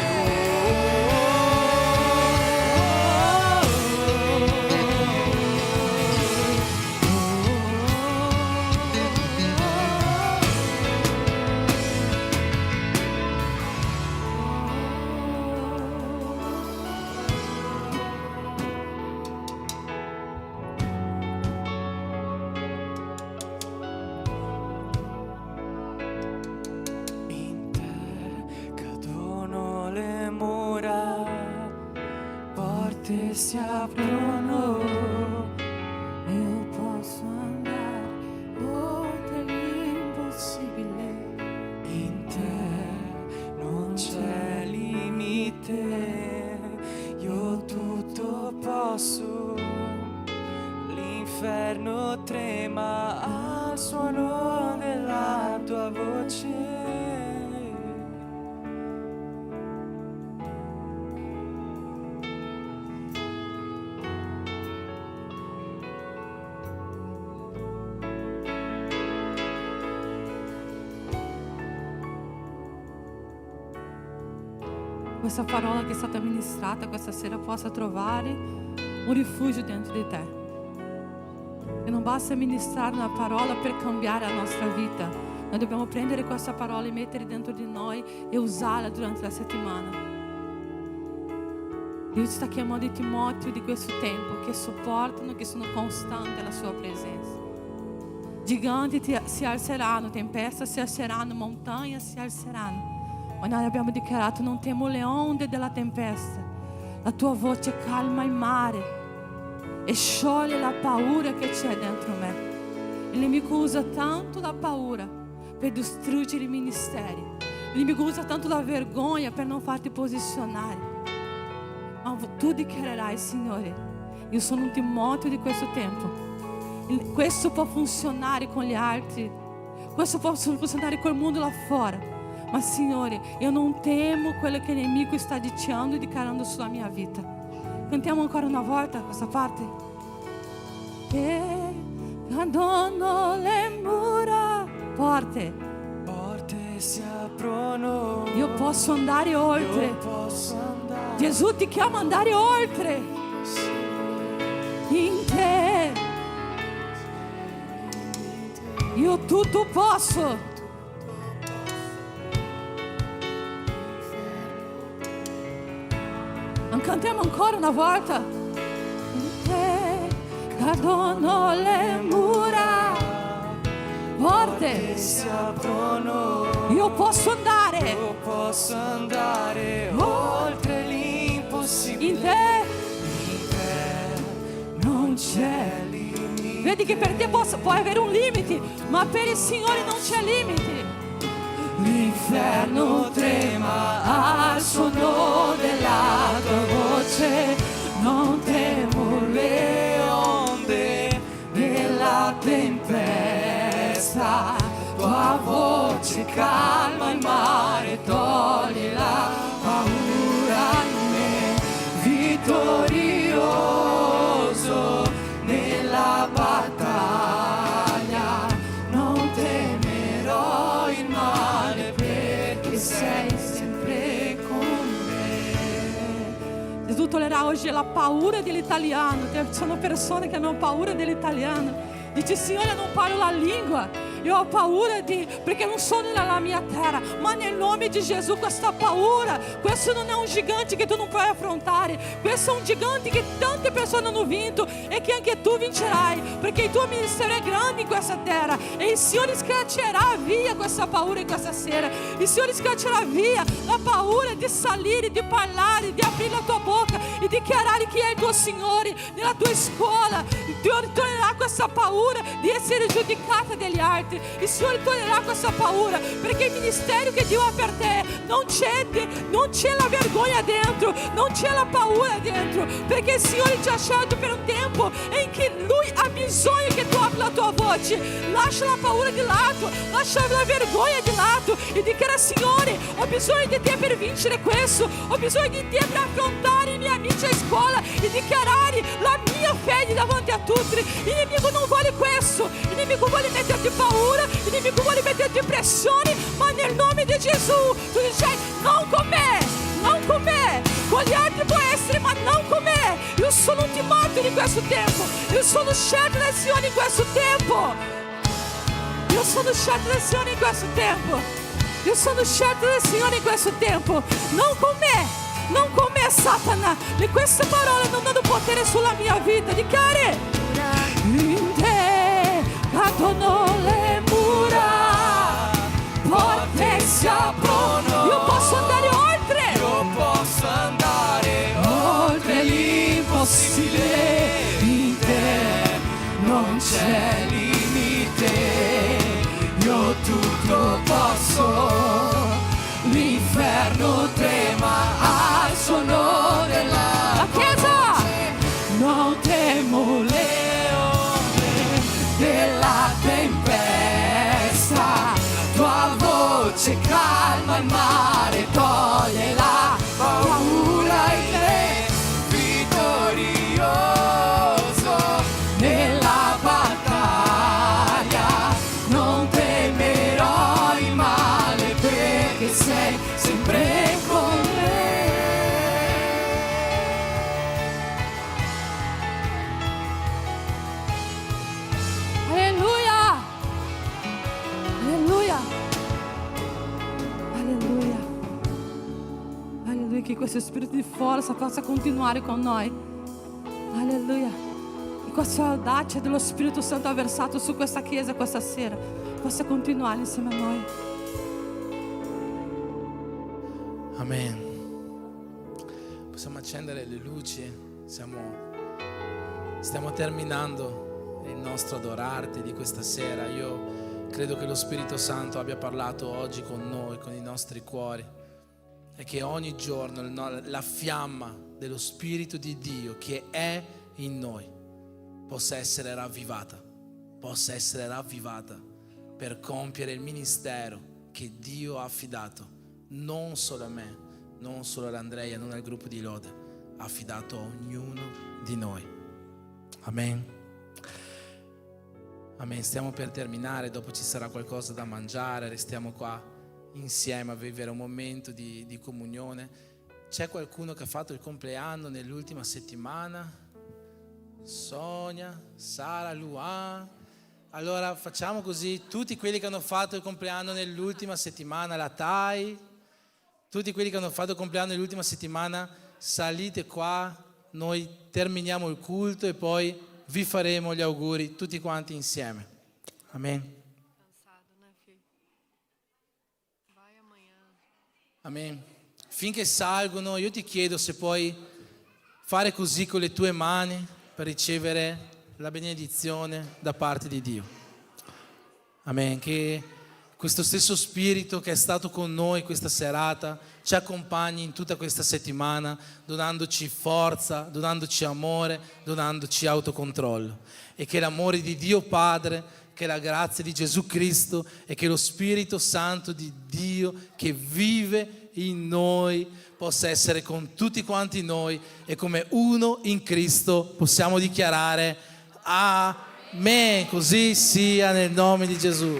In te cadono le mura, porte si aprono, io posso andare oltre l'impossibile. In te non c'è limite, io tutto posso. L'inferno trema al suono della tua voce. Questa parola che è stata ministrata questa sera possa trovare un rifugio dentro di te. E non basta ministrare una parola per cambiare la nostra vita. Noi dobbiamo prendere questa parola e mettere dentro di noi e usarla durante la settimana. Dio sta chiamando i Timoteo di questo tempo che sopportano, che sono costanti alla sua presenza. Giganti si alzeranno, tempeste si alzeranno, montanhe si alzeranno. Ma noi abbiamo dichiarato: non temo le onde della tempesta. La tua voce calma il mare e scioglie la paura che c'è dentro me. Il nemico usa tanto la paura per distruggere i ministeri. Il nemico usa tanto la vergogna per non farti posizionare. Ma tu dichiarerai: Signore, io sono un Timoteo di questo tempo. Questo può funzionare con gli altri, questo può funzionare col mondo là fuori, Ma Signore, io non temo quello che il nemico sta dicendo e dichiarando sulla mia vita. Cantiamo ancora una volta questa parte. Che cadono le mura, porte si aprono. Io posso andare oltre. Io posso andare. Gesù ti chiama ad andare oltre. In te io tutto posso. Cantiamo ancora una volta. In te cadono le mura, porte si aprono. Io posso andare. Io posso andare oltre l'impossibile. In te non c'è limite. Vedi che per te può avere un limite, ma per il Signore non c'è limite. L'inferno trema al suono della tua voce, non temo le onde della tempesta. Tua voce calma il mare, togli la paura in me, vittorioso nella battaglia. Non temerò il male perché sei sempre con me. Gesù toglierà oggi la paura dell'italiano. Ci sono persone che hanno paura dell'italiano. Dice: Signore, non parlo la lingua. Io ho paura perché non sono nella mia terra. Ma nel nome di Gesù questa paura, questo non è un gigante che tu non puoi affrontare. Questo è un gigante che tante persone hanno vinto e che anche tu vincerai, perché il tuo ministero è grande in questa terra. E il Signore scaccerà via questa paura in questa sera. Il Signore scaccerà via la paura di salire, di parlare, di aprire la tua bocca e dichiarare chi è il tuo Signore nella tua scuola. Dio toglierà questa paura di essere giudicata dagli altri. Il Signore toglierà questa paura, perché il ministero che Dio ha per te non c'è la vergogna dentro, non c'è la paura dentro, perché il Signore ti ha scelto per un tempo in cui Lui ha bisogno che tu apri la tua voce. Lascia la paura di lato, lascia la vergogna di lato e dichiara: Signore, ho bisogno di te per vincere questo, ho bisogno di te per affrontare i miei amici a scuola e dichiarare la mia fede davanti a tutti. Il nemico non vuole questo, il nemico vuole metterti paura, il nemico vuole metterti pressione, ma nel nome di Gesù tu dici: non con me, non con me, con gli altri può essere, ma non con me. Io sono un timoteo in questo tempo, io sono scelto dal Signore in questo tempo, io sono scelto dal Signore in questo tempo, io sono scelto dal Signore in questo tempo. Non con me, non con me, Satana. E queste parole non hanno potere sulla mia vita. Dichiari: in te cadono le mura, porte si aprono. Io posso andare oltre. Io posso andare oltre l'impossibile. In te non c'è limite. Io tutto posso. L'inferno trema al suono della Chiesa, non temo le onde della tempesta. Tua voce calma il mare, toglie la paura in me, vittorioso nella battaglia. Non temerò il male perché sei sempre con me. alleluia, alleluia, alleluia, alleluia, che questo spirito di forza possa continuare con noi. Alleluia, che questa audacia dello Spirito Santo versato su questa chiesa questa sera possa continuare insieme a noi. Amen. Possiamo accendere le luci. Stiamo terminando il nostro adorarti di questa sera. Io credo che lo Spirito Santo abbia parlato oggi con noi, con i nostri cuori, e che ogni giorno la fiamma dello Spirito di Dio che è in noi possa essere ravvivata per compiere il ministero che Dio ha affidato non solo a me, non solo ad Andrea, non al gruppo di Lode, ha affidato a ognuno di noi. Amen. Amen. Stiamo per terminare, dopo ci sarà qualcosa da mangiare, restiamo qua insieme a vivere un momento di comunione. C'è qualcuno che ha fatto il compleanno nell'ultima settimana? Sonia, Sara, Luan. Allora facciamo così, tutti quelli che hanno fatto il compleanno nell'ultima settimana, la Tai, tutti quelli che hanno fatto il compleanno nell'ultima settimana, salite qua, noi terminiamo il culto e poi vi faremo gli auguri tutti quanti insieme. Amen. Amen. Finché salgono, io ti chiedo se puoi fare così con le tue mani per ricevere la benedizione da parte di Dio. Amen. Che questo stesso spirito che è stato con noi questa serata ci accompagni in tutta questa settimana, donandoci forza, donandoci amore, donandoci autocontrollo. E che l'amore di Dio Padre, che la grazia di Gesù Cristo e che lo Spirito Santo di Dio che vive in noi possa essere con tutti quanti noi, e come uno in Cristo possiamo dichiarare Amen. Così sia nel nome di Gesù.